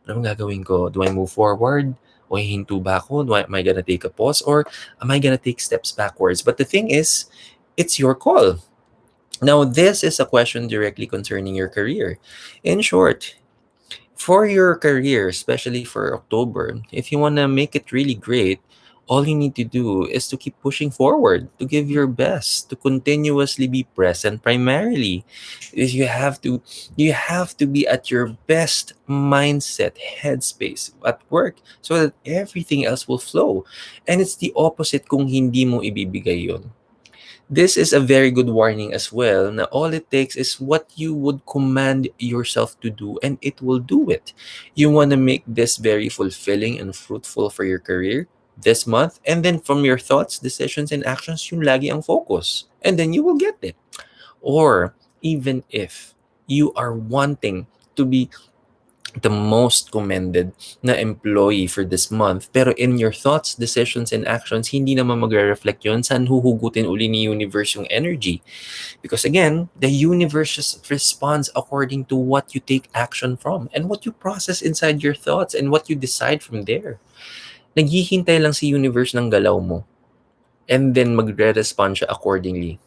Anong gagawin ko? Do I move forward? O hihinto ba ako? Am I gonna take a pause? Or am I gonna take steps backwards? But the thing is, it's your call. Now, this is a question directly concerning your career. In short, for your career, especially for October, if you want to make it really great, all you need to do is to keep pushing forward, to give your best, to continuously be present primarily. Is you have to be at your best mindset, headspace at work so that everything else will flow. And it's the opposite kung hindi mo ibibigay 'yon. This is a very good warning as well. Now, all it takes is what you would command yourself to do, and it will do it. You want to make this very fulfilling and fruitful for your career this month, and then from your thoughts, decisions, and actions, yung lagi ang focus. And then you will get it. Or even if you are wanting to be the most commended na employee for this month. Pero in your thoughts, decisions, and actions, hindi naman magre-reflect yun. Saan huhugutin uli ni universe yung energy? Because again, the universe just responds according to what you take action from and what you process inside your thoughts and what you decide from there. Naghihintay lang si universe ng galaw mo. And then magre-respond siya accordingly.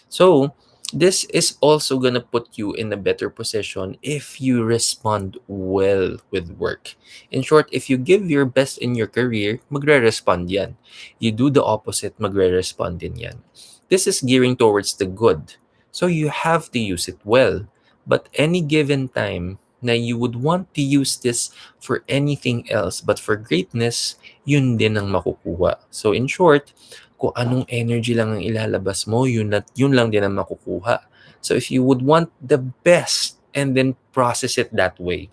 So, this is also gonna put you in a better position if you respond well with work. In short, if you give your best in your career, magre-respond yan. You do the opposite, magre-respond din yan. This is gearing towards the good. So you have to use it well. But any given time na you would want to use this for anything else but for greatness, yun din ang makukuha. So in short, kung anong energy lang ang ilalabas mo, yun lang din ang makukuha. So if you would want the best and then process it that way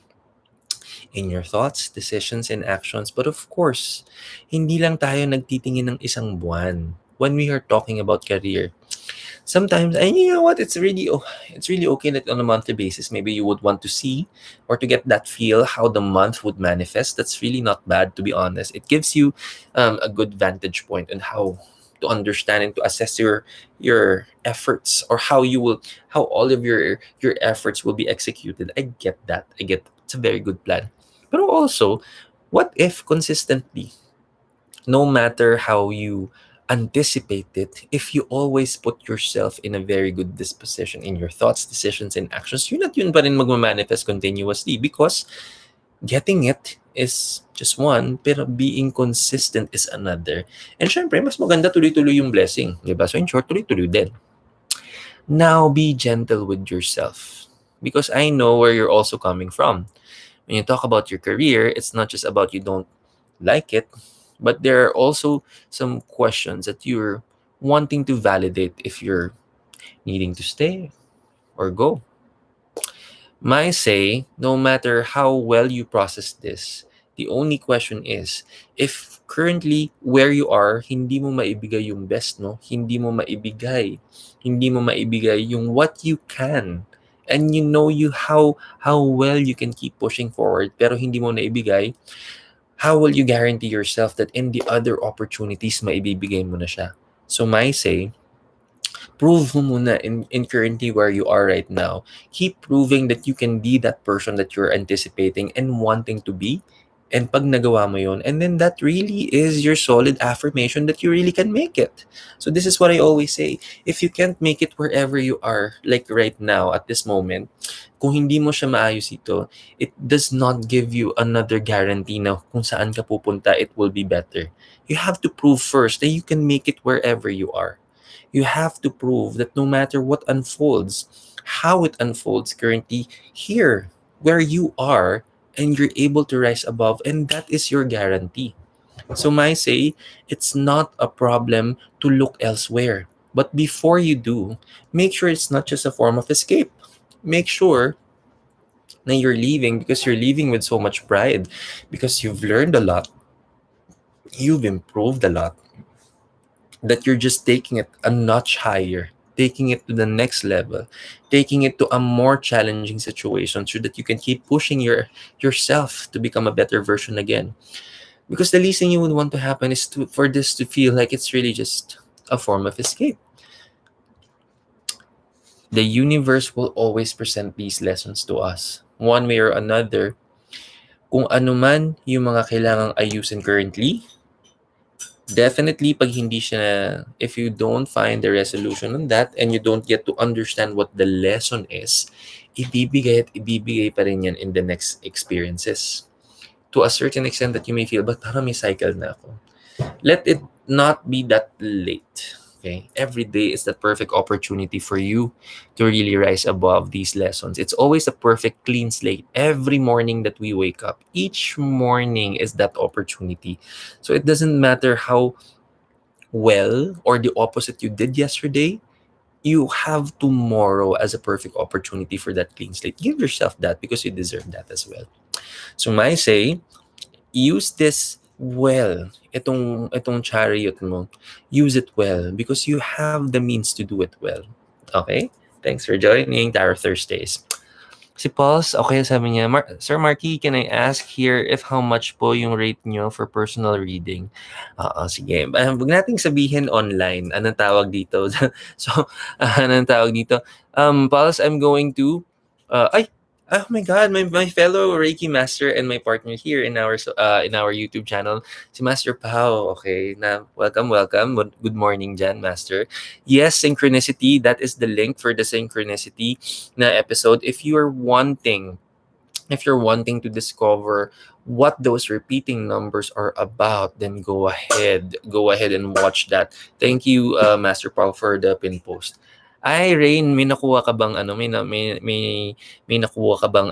in your thoughts, decisions, and actions. But of course, hindi lang tayo nagtitingin ng isang buwan when we are talking about career. Sometimes, and you know what, it's really okay that on a monthly basis maybe you would want to see or to get that feel how the month would manifest. That's really not bad, to be honest. It gives you a good vantage point on how to understand and to assess your efforts, or how all of your efforts will be executed. I get that. It's a very good plan. But also, what if consistently, no matter how you anticipate it, if you always put yourself in a very good disposition in your thoughts, decisions, and actions, yun at yun pa rin magmamanifest continuously, because getting it is just one, pero being consistent is another. And syempre, mas maganda tuloy-tuloy yung blessing, di ba? So in short, tuloy-tuloy din. Now, be gentle with yourself, because I know where you're also coming from. When you talk about your career, it's not just about you don't like it, but there are also some questions that you're wanting to validate if you're needing to stay or go. My say, no matter how well you process this, the only question is, if currently where you are, hindi mo maibigay yung best, no? Hindi mo maibigay yung what you can. And you know how well you can keep pushing forward, pero hindi mo naibigay, how will you guarantee yourself that in the other opportunities, maibibigay mo na siya? So my say, prove mo muna in currently where you are right now. Keep proving that you can be that person that you're anticipating and wanting to be. And pag nagawa mo yun, and then that really is your solid affirmation that you really can make it. So this is what I always say. If you can't make it wherever you are, like right now, at this moment, kung hindi mo siya maayos ito, it does not give you another guarantee na kung saan ka pupunta, it will be better. You have to prove first that you can make it wherever you are. You have to prove that no matter what unfolds, how it unfolds currently here, where you are, and you're able to rise above, and that is your guarantee. So, my say, it's not a problem to look elsewhere. But before you do, make sure it's not just a form of escape. Make sure na you're leaving because you're leaving with so much pride, because you've learned a lot, you've improved a lot, that you're just taking it a notch higher. taking it to the next level, taking it to a more challenging situation so that you can keep pushing yourself to become a better version again. Because the least thing you would want to happen is for this to feel like it's really just a form of escape. The universe will always present these lessons to us, one way or another. Kung ano man yung mga kailangang ayusin currently, definitely pag hindi siya, if you don't find the resolution on that and you don't get to understand what the lesson is, ibibigay at ibibigay pa rin yan in the next experiences. To a certain extent that you may feel, but parang may cycle na ako. Let it not be that late. Okay? Every day is the perfect opportunity for you to really rise above these lessons. It's always a perfect clean slate. Every morning that we wake up, each morning is that opportunity. So it doesn't matter how well or the opposite you did yesterday, you have tomorrow as a perfect opportunity for that clean slate. Give yourself that because you deserve that as well. So my say, use this well. Itong chariot mo, use it well because you have the means to do it well. Okay? Thanks for joining Tarot Thursdays. Si Pauls, okay, sabi niya, Sir Marky, can I ask here if how much po yung rate nyo for personal reading? Oo, sige. Huwag nating sabihin online. Anong tawag dito? So, anong tawag dito? Pauls, I'm going to, oh my God, my fellow Reiki master and my partner here in our YouTube channel, si Master Pao. Okay, na welcome. Good morning, Jan Master. Yes, synchronicity. That is the link for the synchronicity na episode. If you're wanting to discover what those repeating numbers are about, then go ahead and watch that. Thank you, Master Paul, for the pin post. Ay, Rain, may nakuha ka bang may nakuha ka bang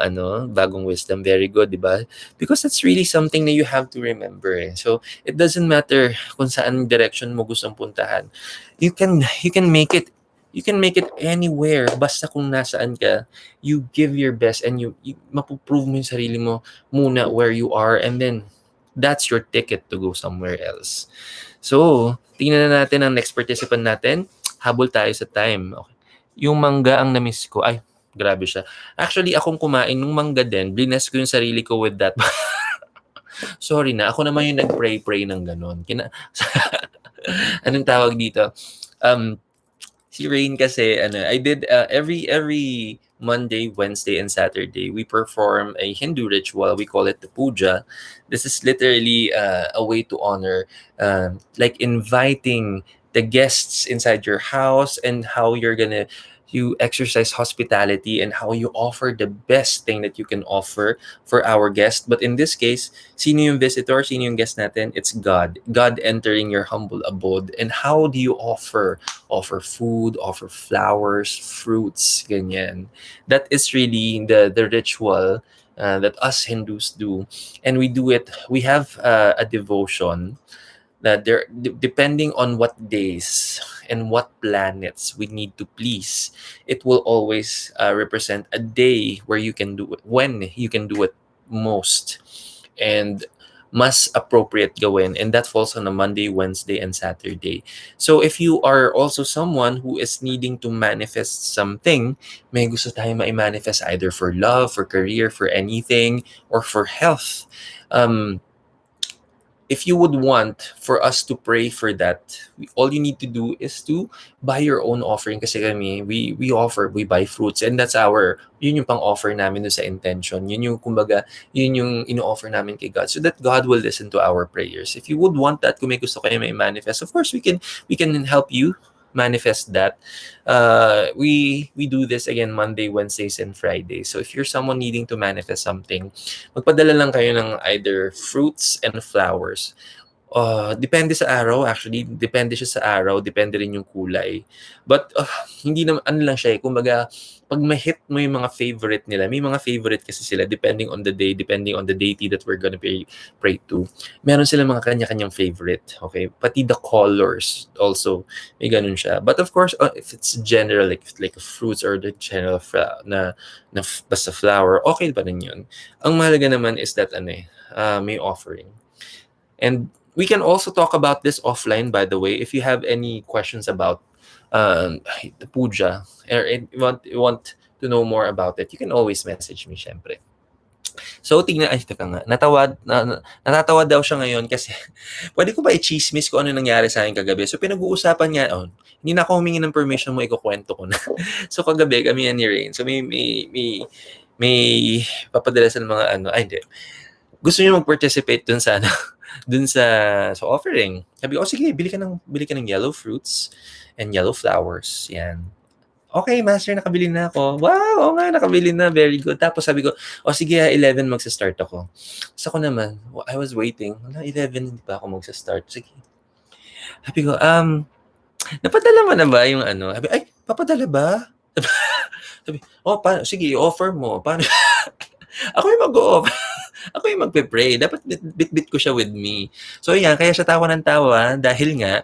bagong wisdom? Very good, di ba? Because that's really something that you have to remember. Eh. So, it doesn't matter kung saan direction mo gustong puntahan. You can make it anywhere basta kung nasaan ka, you give your best and you mapuprove mo yung sarili mo muna where you are, and then that's your ticket to go somewhere else. So, tingnan na natin ang next participant natin. Habol tayo sa time. Okay. Yung mangga ang na-miss ko. Ay, grabe siya. Actually, akong kumain ng mangga din. Blines ko yung sarili ko with that. Sorry na. Ako naman yung nag-pray ng ganon. Anong tawag dito? Si Rain kasi, I did every Monday, Wednesday, and Saturday, we perform a Hindu ritual. We call it the puja. This is literally a way to honor, like inviting the guests inside your house and how you exercise hospitality and how you offer the best thing that you can offer for our guest. But in this case, sino yung visitor, sino yung guest natin? It's God. God entering your humble abode. And how do you offer food, offer flowers, fruits, ganyan. That is really the ritual that us Hindus do. And we have a devotion that depending on what days and what planets we need to please, it will always represent a day where you can do it, when you can do it most. And mas appropriate gawin, and that falls on a Monday, Wednesday, and Saturday. So if you are also someone who is needing to manifest something, may gusto tayo ma-manifest either for love, for career, for anything, or for health. If you would want for us to pray for that, all you need to do is to buy your own offering. Kasi kami, we buy fruits, and that's yun yung pang-offer namin sa intention. Yun yung, kumbaga, yun yung ino-offer namin kay God so that God will listen to our prayers. If you would want that, kung may gusto kayo may manifest, of course, we can help you manifest that. We do this again Monday, Wednesdays, and Fridays. So if you're someone needing to manifest something, magpadala lang kayo ng either fruits and flowers. Depende sa araw, actually. Depende siya sa araw. Depende rin yung kulay. But, hindi naman, lang siya eh. Kumbaga, pag ma-hit mo yung mga favorite nila, may mga favorite kasi sila depending on the day, depending on the deity that we're gonna pray to. Meron sila mga kanya-kanyang favorite. Okay? Pati the colors also, may ganun siya. But of course, if it's general, like fruits or the general na basta flower, okay pa rin yun. Ang mahalaga naman is that may offering. And we can also talk about this offline, by the way. If you have any questions about puja, or you want to know more about it, you can always message me, syempre. So, tingnan, ay, teka nga, natatawa daw siya ngayon kasi, pwede ko ba i-chismis kung ano nangyari sa akin kagabi? So, pinag-uusapan niya, hindi na ako humingi ng permission mo, ikukwento ko na. So, kagabi, kami yan ni Rain. So, may papadala sa mga ay, hindi. Gusto niyo mag-participate dun sa, dun sa offering. Sabi ko, sige, bili ka ng yellow fruits and yellow flowers. Yan. Okay, master, nakabili na ako. Wow, oo nga, nakabili na. Very good. Tapos sabi ko, sige, 11 magsa-start ako. So ako naman, I was waiting. 11, hindi pa ako magsa-start. Sige. Sabi ko, napadala mo na ba yung Sabi, ay, papadala ba? Sabi, paano? Sige, offer mo. Paano? Ako yung mag-o-offer. Ako yung magpe-pray. Dapat bit-bit ko siya with me. So yan, kaya siya tawa ng tawa dahil nga,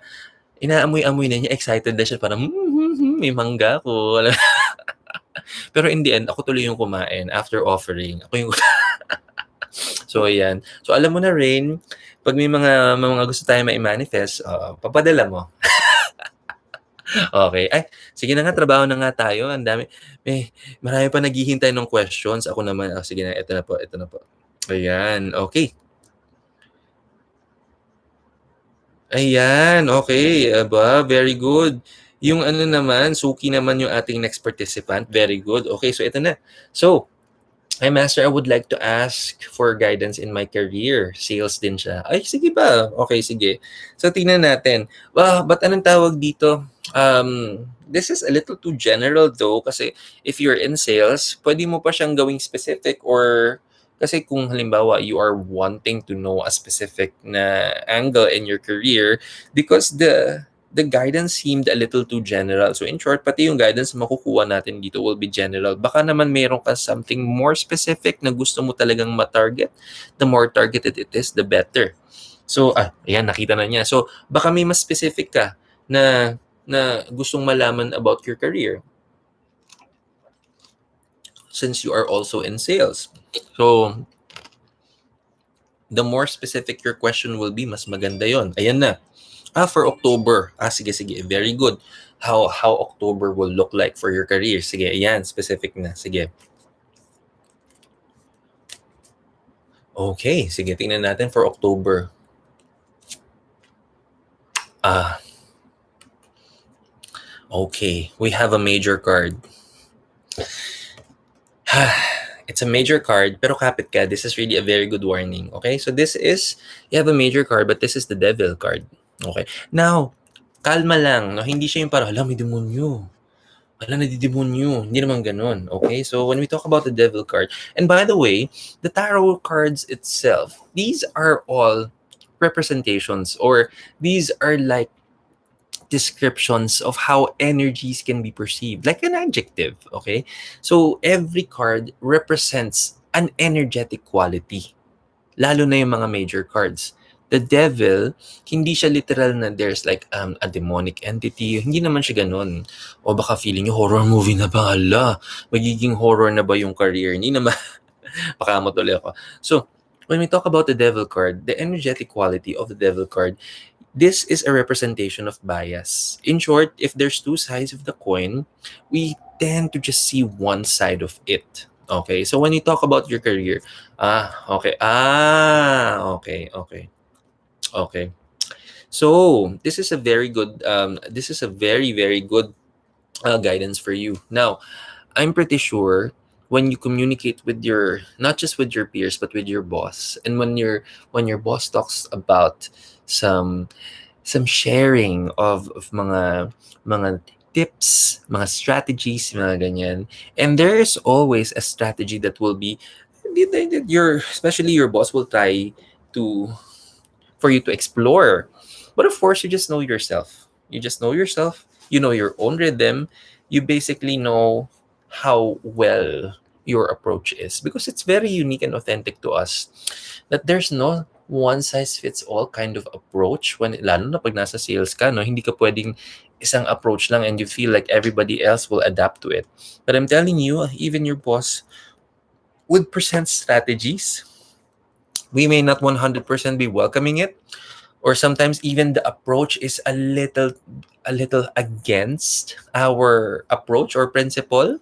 inaamoy-amoy na niya, excited na siya, parang, may mangga ko. Pero in the end, ako tuloy yung kumain after offering. Ako yung So, ayan. So, alam mo na, Rain, pag may mga gusto tayo ma-manifest, papadala mo. Okay. Ay, sige na nga, trabaho na nga tayo. Ang dami. Marami pa naghihintay ng questions. Ako naman, sige na, ito na po. Ayan, okay. Ayan, okay. Aba, very good. Yung naman, Suki naman yung ating next participant. Very good. Okay, so ito na. So, hi Master, I would like to ask for guidance in my career. Sales din siya. Ay, sige ba? Okay, sige. So, tingnan natin. But anong tawag dito? This is a little too general though kasi if you're in sales, pwede mo pa siyang gawing specific or kasi kung halimbawa you are wanting to know a specific na angle in your career because the guidance seemed a little too general. So in short, pati yung guidance makukuha natin dito will be general. Baka naman mayroon ka something more specific na gusto mo talagang ma-target. The more targeted it is, the better. So, ayan, nakita na niya. So, baka may mas specific ka na gustong malaman about your career since you are also in sales. So, the more specific your question will be, mas maganda yon. Ayan na. For October. Sige. Very good. How October will look like for your career. Sige, ayan. Specific na. Sige. Okay. Sige, tingnan natin for October. Okay. We have a major card. It's a major card, pero kapit ka. This is really a very good warning. Okay? So this is, you have a major card, but this is the devil card. Okay? Now, kalma lang. No? Hindi siya yung parang, may demonyo. Nadidemonyo. Hindi naman ganun. Okay? So when we talk about the devil card, and by the way, the tarot cards itself, these are all representations or these are like descriptions of how energies can be perceived, like an adjective, okay? So, every card represents an energetic quality, lalo na yung mga major cards. The devil, hindi siya literal na there's like a demonic entity. Hindi naman siya ganun. O baka feeling nyo, horror movie na ba? Hala, magiging horror na ba yung career? Hindi naman. Baka matuloy ako. So, when we talk about the devil card, the energetic quality of the devil card, this is a representation of bias. In short, if there's two sides of the coin, we tend to just see one side of it. Okay, so when you talk about your career, okay. So this is a very good, very, very good guidance for you. Now, I'm pretty sure when you communicate with your, not just with your peers, but with your boss, and when your boss talks about some sharing of mga tips, mga strategies, mga ganyan. And there's always a strategy that will be especially your boss will try for you to explore. But of course, you just know yourself. You know your own rhythm. You basically know how well your approach is because it's very unique and authentic to us. That there's no one size fits all kind of approach lalo na pag nasa sales ka, no? Hindi ka pwedeng isang approach lang and you feel like everybody else will adapt to it. But I'm telling you, even your boss would present strategies. We may not 100% be welcoming it, or sometimes even the approach is a little against our approach or principle,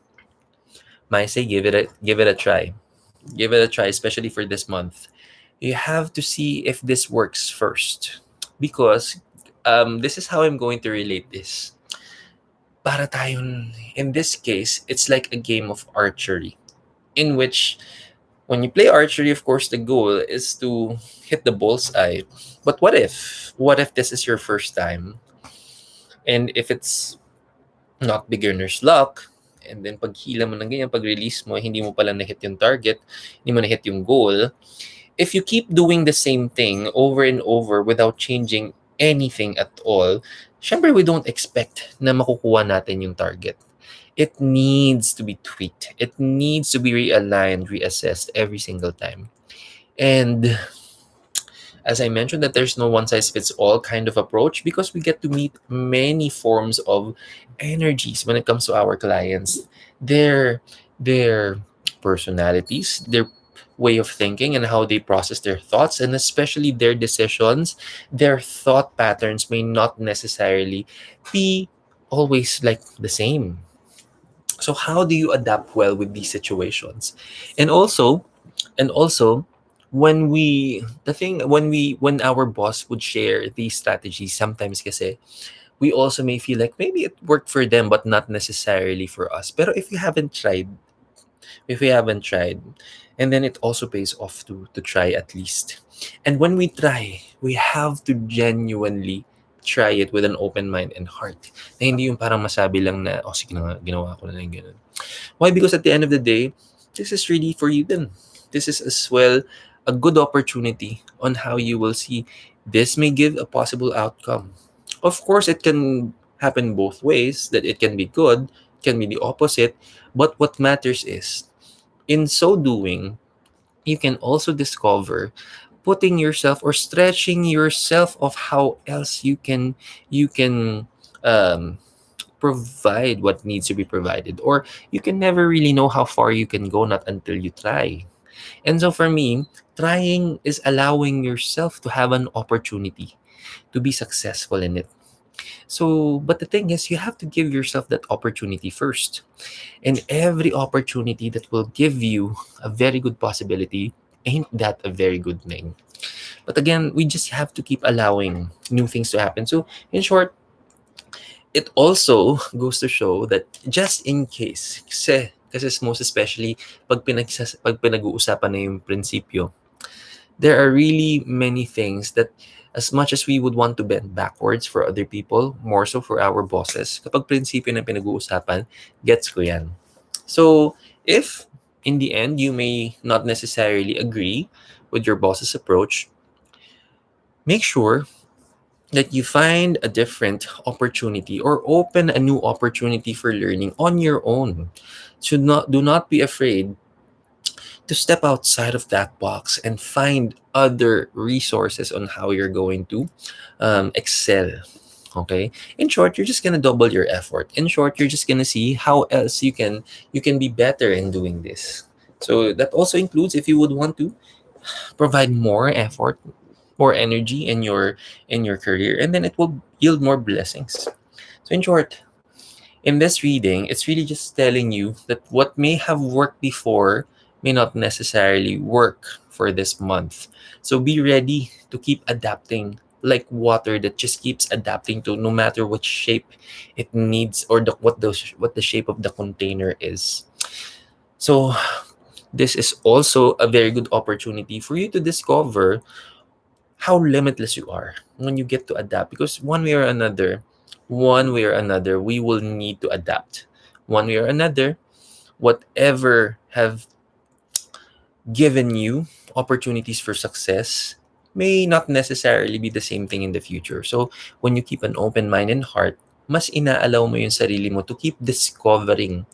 might say give it a try. Give it a try, especially for this month. You have to see if this works first, because this is how I'm going to relate this. Para tayon, in this case, it's like a game of archery, in which when you play archery, of course, the goal is to hit the bullseye. But what if? What if this is your first time? And if it's not beginner's luck, and then pag hila mo ng ganyan, pag release mo, hindi mo pala na-hit yung target, hindi mo na-hit yung goal, if you keep doing the same thing over and over without changing anything at all, syempre we don't expect na makukuha natin yung target. It needs to be tweaked. It needs to be realigned, reassessed every single time. And as I mentioned, that there's no one size fits all kind of approach, because we get to meet many forms of energies when it comes to our clients. Their personalities, their way of thinking, and how they process their thoughts, and especially their decisions, their thought patterns may not necessarily be always like the same. So how do you adapt well with these situations? And also when we the thing when our boss would share these strategies, sometimes kasi we also may feel like maybe it worked for them but not necessarily for us. Pero if we haven't tried, and then it also pays off to try at least. And when we try, we have to genuinely try it with an open mind and heart. Na hindi yung parang masabi lang na, oh sige na nga, ginawa ko na lang ganun. Why? Because at the end of the day, this is really for you then. This is as well a good opportunity on how you will see this may give a possible outcome. Of course, it can happen both ways, that it can be good, can be the opposite, but what matters is, in so doing, you can also discover putting yourself or stretching yourself of how else you can um, provide what needs to be provided, or you can never really know how far you can go not until you try. And so for me, trying is allowing yourself to have an opportunity to be successful in it. So but the thing is, you have to give yourself that opportunity first, and every opportunity that will give you a very good possibility ain't that a very good thing. But again, we just have to keep allowing new things to happen. So in short, it also goes to show that just in case, kasi most especially pag pinag-uusapan na yung prinsipyo, there are really many things that as much as we would want to bend backwards for other people, more so for our bosses, kapag prinsipyo na pinag-uusapan, gets ko yan. So if in the end you may not necessarily agree with your boss's approach, make sure that you find a different opportunity or open a new opportunity for learning on your own. Do not be afraid to step outside of that box and find other resources on how you're going to excel. Okay, in short, you're just gonna double your effort. In short, you're just gonna see how else you can be better in doing this. So that also includes if you would want to provide more effort, more energy in your career, and then it will yield more blessings. So in short, in this reading, it's really just telling you that what may have worked before may not necessarily work for this month. So be ready to keep adapting, like water that just keeps adapting to no matter what shape it needs, or what the shape of the container is. So this is also a very good opportunity for you to discover how limitless you are when you get to adapt, because one way or another we will need to adapt. One way or another, whatever have given you opportunities for success may not necessarily be the same thing in the future. So when you keep an open mind and heart, mas inaalaw mo yung sarili mo to keep discovering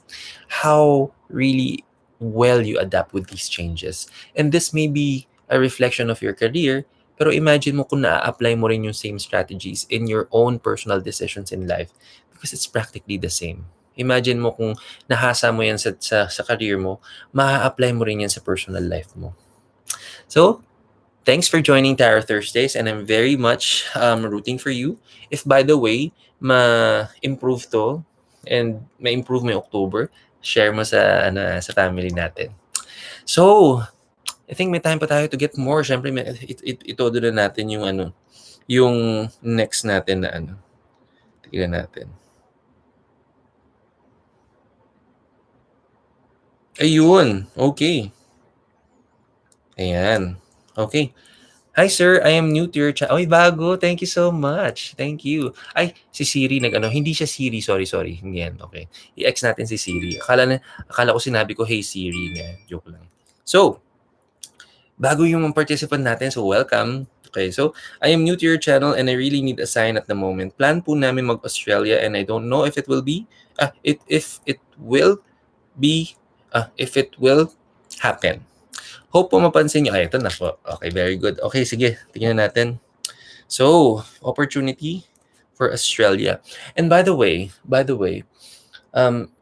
how really well you adapt with these changes. And this may be a reflection of your career, pero imagine mo kung na-apply mo rin yung same strategies in your own personal decisions in life, because it's practically the same. Imagine mo kung nahasa mo yan sa career mo, maa-apply mo rin yan sa personal life mo. So, Thanks for joining Tarot Thursdays, and I'm very much rooting for you. If by the way, ma-improve to and ma-improve mo yung October, share mo sa family natin. So, I think may time pa tayo to get more. Siyempre, itodo na natin yung next natin na tignan natin. Ayun, okay. Ayan. Okay. Hi sir, I am new to your channel. Oy, bago. Thank you so much. Thank you. Ay, si Siri hindi siya Siri. Sorry. Hindi yan. Okay. I-X natin si Siri. Akala ko sinabi ko, hey Siri. Joke lang. So, bago yung participant natin, so welcome. Okay, so I am new to your channel and I really need a sign at the moment. Plan po namin mag-Australia and I don't know if it will be, if it will happen. Hope po mapansin nyo. Ay, ito na po. Okay, very good. Okay, sige. Tingnan natin. So, opportunity for Australia. And by the way,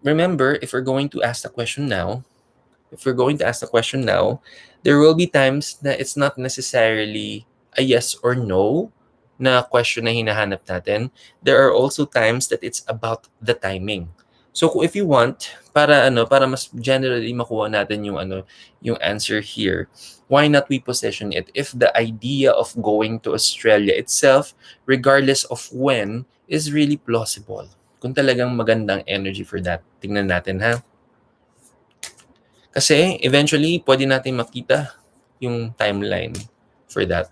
remember, if we're going to ask the question now, there will be times that it's not necessarily a yes or no na question na hinahanap natin. There are also times that it's about the timing. So if you want, para mas generally makuha natin yung answer here, why not we position it if the idea of going to Australia itself, regardless of when, is really plausible. Kung talagang magandang energy for that. Tingnan natin ha. Kasi eventually, pwede natin makita yung timeline for that.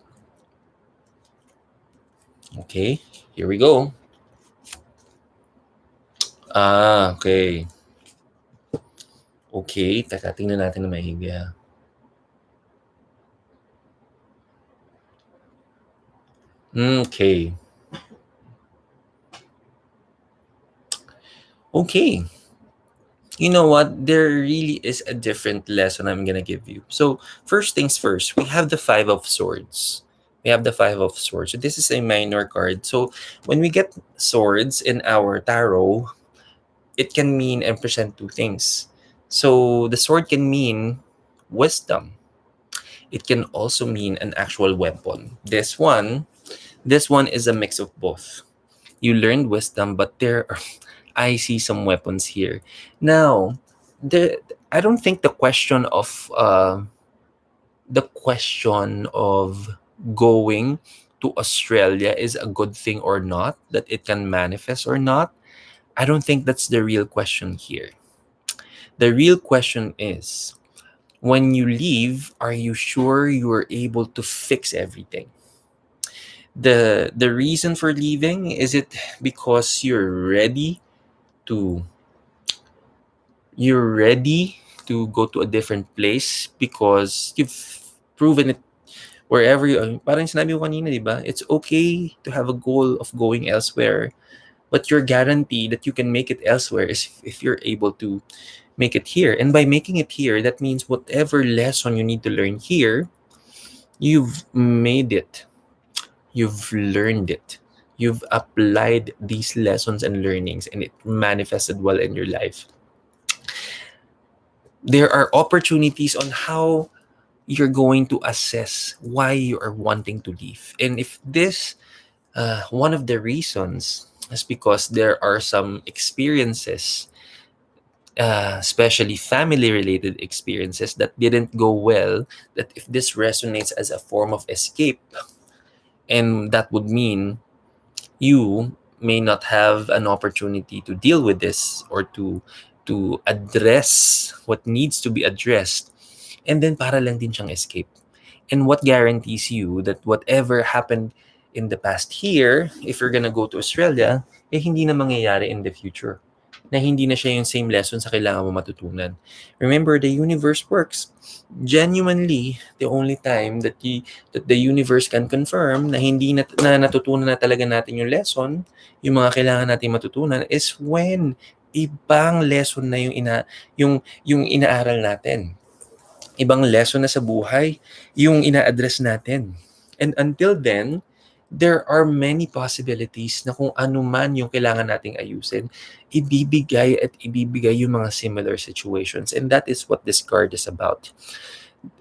Okay, here we go. Okay. Okay, teka, tingnan natin na maigi. Okay. Okay. You know what? There really is a different lesson I'm gonna give you. So, first things first, we have the Five of Swords. So, this is a minor card. So, when we get swords in our tarot, it can mean and present two things. So, the sword can mean wisdom. It can also mean an actual weapon. This one is a mix of both. You learned wisdom, but I see some weapons here. Now, I don't think the question of going to Australia is a good thing or not, that it can manifest or not. I don't think that's the real question here. The real question is, when you leave, are you sure you are able to fix everything? The reason for leaving, is it because you're ready to go to a different place because you've proven it wherever you are? Parang sinabi ko kanina, di ba? It's okay to have a goal of going elsewhere, but your guarantee that you can make it elsewhere is if you're able to make it here. And by making it here, that means whatever lesson you need to learn here, you've made it. You've learned it. You've applied these lessons and learnings, and it manifested well in your life. There are opportunities on how you're going to assess why you are wanting to leave. And if this, one of the reasons is because there are some experiences, especially family-related experiences that didn't go well, that if this resonates as a form of escape, and that would mean you may not have an opportunity to deal with this or to address what needs to be addressed, and then para lang din siyang escape. And what guarantees you that whatever happened in the past here, if you're gonna go to Australia, hindi na mangyayari in the future? Na hindi na siya yung same lesson sa kailangan mo matutunan. Remember, the universe works. Genuinely, the only time that the universe can confirm na hindi na natutunan na talaga natin yung lesson, yung mga kailangan natin matutunan, is when ibang lesson na yung inaaral natin. Ibang lesson na sa buhay yung ina-address natin. And until then, there are many possibilities na kung ano man yung kailangan nating ayusin, ibibigay yung mga similar situations. And that is what this card is about.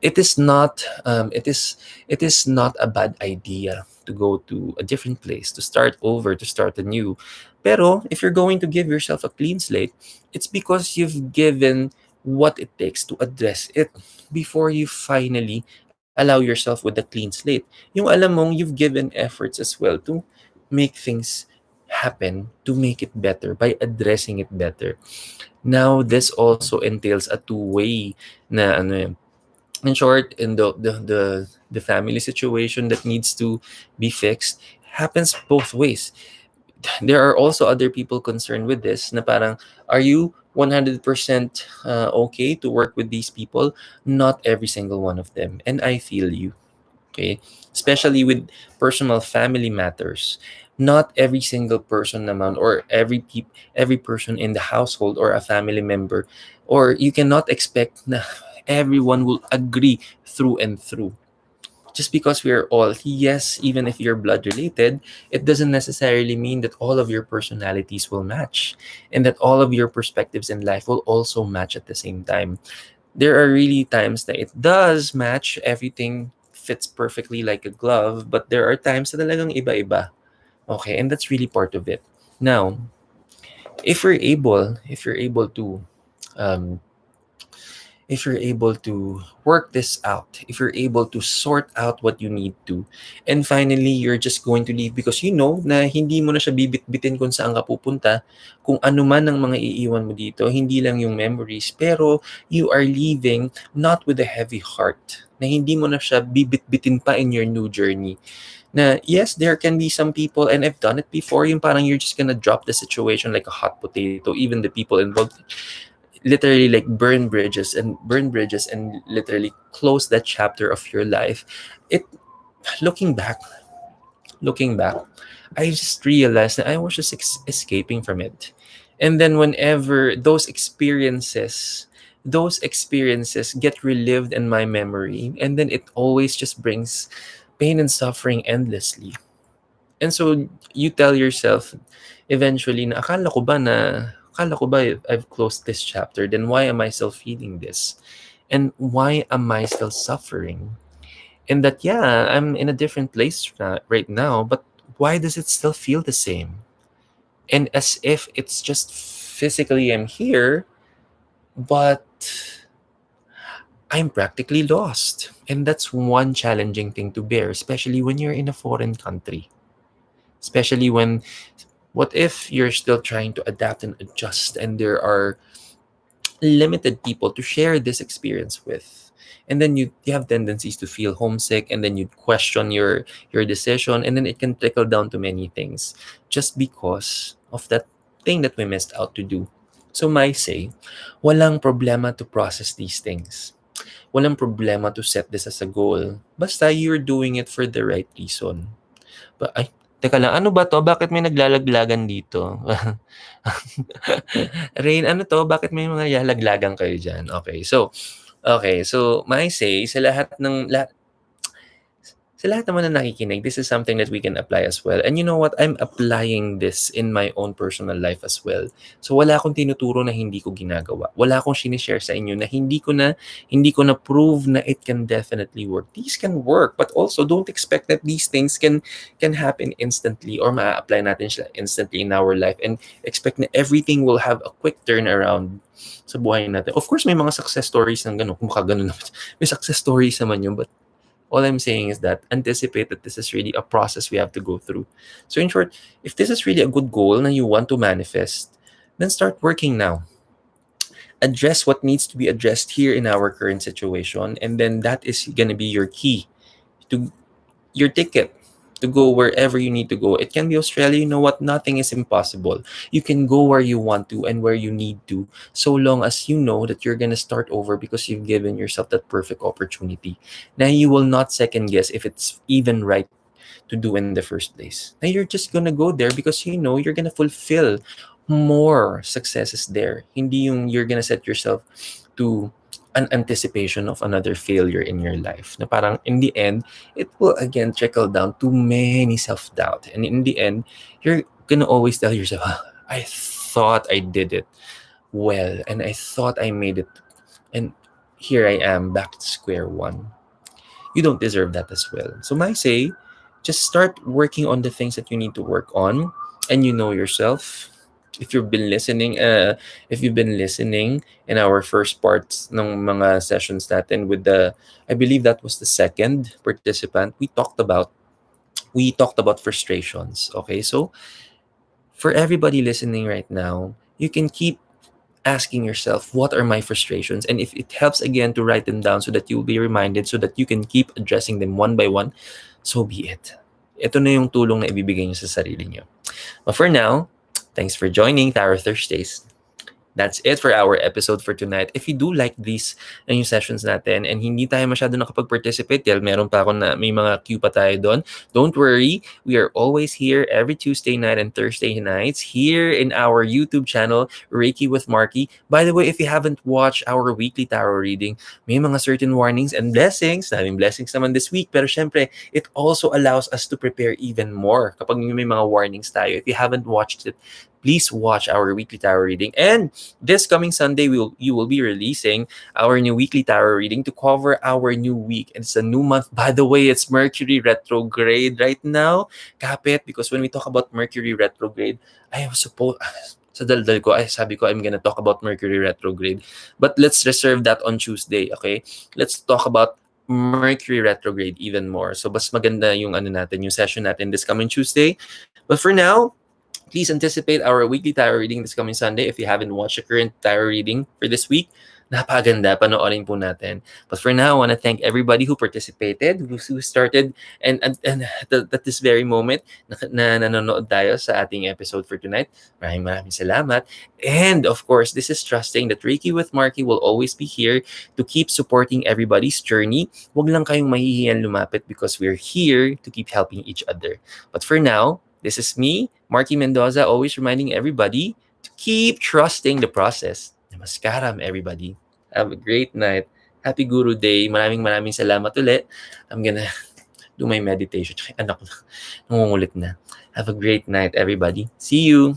it is not it is not a bad idea to go to a different place, to start over, to start anew. Pero if you're going to give yourself a clean slate, it's because you've given what it takes to address it before you finally allow yourself with a clean slate. Yung alam mong you've given efforts as well to make things happen, to make it better by addressing it better. Now this also entails a two-way na ano yun, in short, in the family situation that needs to be fixed happens both ways. There are also other people concerned with this na parang, are you 100% okay to work with these people? Not every single one of them, and I feel you. Okay, especially with personal family matters, not every single person naman, or every person in the household or a family member, or you cannot expect na everyone will agree through and through. Just because we are all, yes, even if you're blood related, it doesn't necessarily mean that all of your personalities will match and that all of your perspectives in life will also match at the same time. There are really times that it does match, everything fits perfectly like a glove, but there are times na talagang iba-iba. Okay, and that's really part of it. Now, if you're able to um, if you're able to work this out, if you're able to sort out what you need to, and finally you're just going to leave because you know na hindi mo na siya bibit-bitin kung saan ka pupunta, kung ano man ang mga iiwan mo dito, hindi lang yung memories, pero you are leaving not with a heavy heart, na hindi mo na siya bibit-bitin pa in your new journey. Na yes, there can be some people, and I've done it before, yung parang you're just gonna drop the situation like a hot potato, even the people involved literally like burn bridges and literally close that chapter of your life. It looking back looking back I just realized that I was just escaping from it. And then whenever those experiences get relived in my memory, and then it always just brings pain and suffering endlessly. And so you tell yourself eventually na akala ko ba I've closed this chapter, then why am I still feeling this? And why am I still suffering? And that, yeah, I'm in a different place right now, but why does it still feel the same? And as if it's just physically I'm here, but I'm practically lost. And that's one challenging thing to bear, especially when you're in a foreign country. Especially when, what if you're still trying to adapt and adjust, and there are limited people to share this experience with, and then you have tendencies to feel homesick, and then you question your decision, and then it can trickle down to many things just because of that thing that we missed out to do. So my say, walang problema to process these things. Walang problema to set this as a goal. Basta you're doing it for the right reason. Ay, teka lang, ano ba 'to? Bakit may naglalaglagan dito? Rain, ano 'to? Bakit may mga lalaglagan kayo diyan? Okay, so my say sa lahat naman na nakikinig, this is something that we can apply as well. And you know what? I'm applying this in my own personal life as well. So wala akong tinuturo na hindi ko ginagawa. Wala akong sinishare sa inyo na hindi ko na prove na it can definitely work. These can work, but also don't expect that these things can happen instantly or ma-apply natin siya instantly in our life and expect na everything will have a quick turnaround sa buhay natin. Of course, may mga success stories ng gano'n. Kung gano'n naman. May success stories naman yun, but all I'm saying is that anticipate that this is really a process we have to go through. So in short, if this is really a good goal that you want to manifest, then start working now. Address what needs to be addressed here in our current situation, and then that is going to be your key to your ticket to go wherever you need to go. It can be Australia. You know what? Nothing is impossible. You can go where you want to and where you need to, so long as you know that you're going to start over because you've given yourself that perfect opportunity. Now, you will not second guess if it's even right to do in the first place. Now, you're just going to go there because you know you're going to fulfill more successes there. Hindi yung you're going to set yourself to an anticipation of another failure in your life. Na parang in the end, it will again trickle down to many self-doubt. And in the end, you're gonna always tell yourself, I thought I did it well, and I thought I made it. And here I am back to square one. You don't deserve that as well. So my say, just start working on the things that you need to work on, and you know yourself. If you've been listening, in our first parts ng mga sessions natin with I believe that was the second participant, we talked about frustrations. Okay, so for everybody listening right now, you can keep asking yourself, what are my frustrations? And if it helps again to write them down so that you'll be reminded, so that you can keep addressing them one by one, so be it. Ito na yung tulong na ibibigay niyo sa sarili niyo. But for now, thanks for joining Tarot Thursdays. That's it for our episode for tonight. If you do like these yung sessions natin and hindi tayo masyado nakapag-participate dahil meron pa ako na may mga queue pa tayo doon, don't worry. We are always here every Tuesday night and Thursday nights here in our YouTube channel, Reiki with Marky. By the way, if you haven't watched our weekly tarot reading, may mga certain warnings and blessings. Daming blessings naman this week. Pero syempre, it also allows us to prepare even more kapag may mga warnings tayo. If you haven't watched it, please watch our weekly tarot reading. And this coming Sunday, you will be releasing our new weekly tarot reading to cover our new week. And it's a new month. By the way, it's Mercury retrograde right now. Kapit, because when we talk about Mercury retrograde, I was supposed... Sa daldal ko, ay sabi ko, I'm gonna talk about Mercury retrograde. But let's reserve that on Tuesday, okay? Let's talk about Mercury retrograde even more. So, mas maganda yung yung session natin this coming Tuesday. But for now, please anticipate our weekly tarot reading this coming Sunday. If you haven't watched the current tarot reading for this week, napaganda, panoorin po natin. But for now, I want to thank everybody who participated, who started, and at this very moment, na nanonood tayo sa ating episode for tonight. Maraming salamat. And of course, this is trusting that Reiki with Marky will always be here to keep supporting everybody's journey. Huwag lang kayong mahihiyan lumapit because we're here to keep helping each other. But for now, this is me, Marky Mendoza, always reminding everybody to keep trusting the process. Namaskaram, everybody. Have a great night. Happy Guru Day. Maraming salamat ulit. I'm gonna do my meditation. Anak ko, nangungulit na. Have a great night, everybody. See you.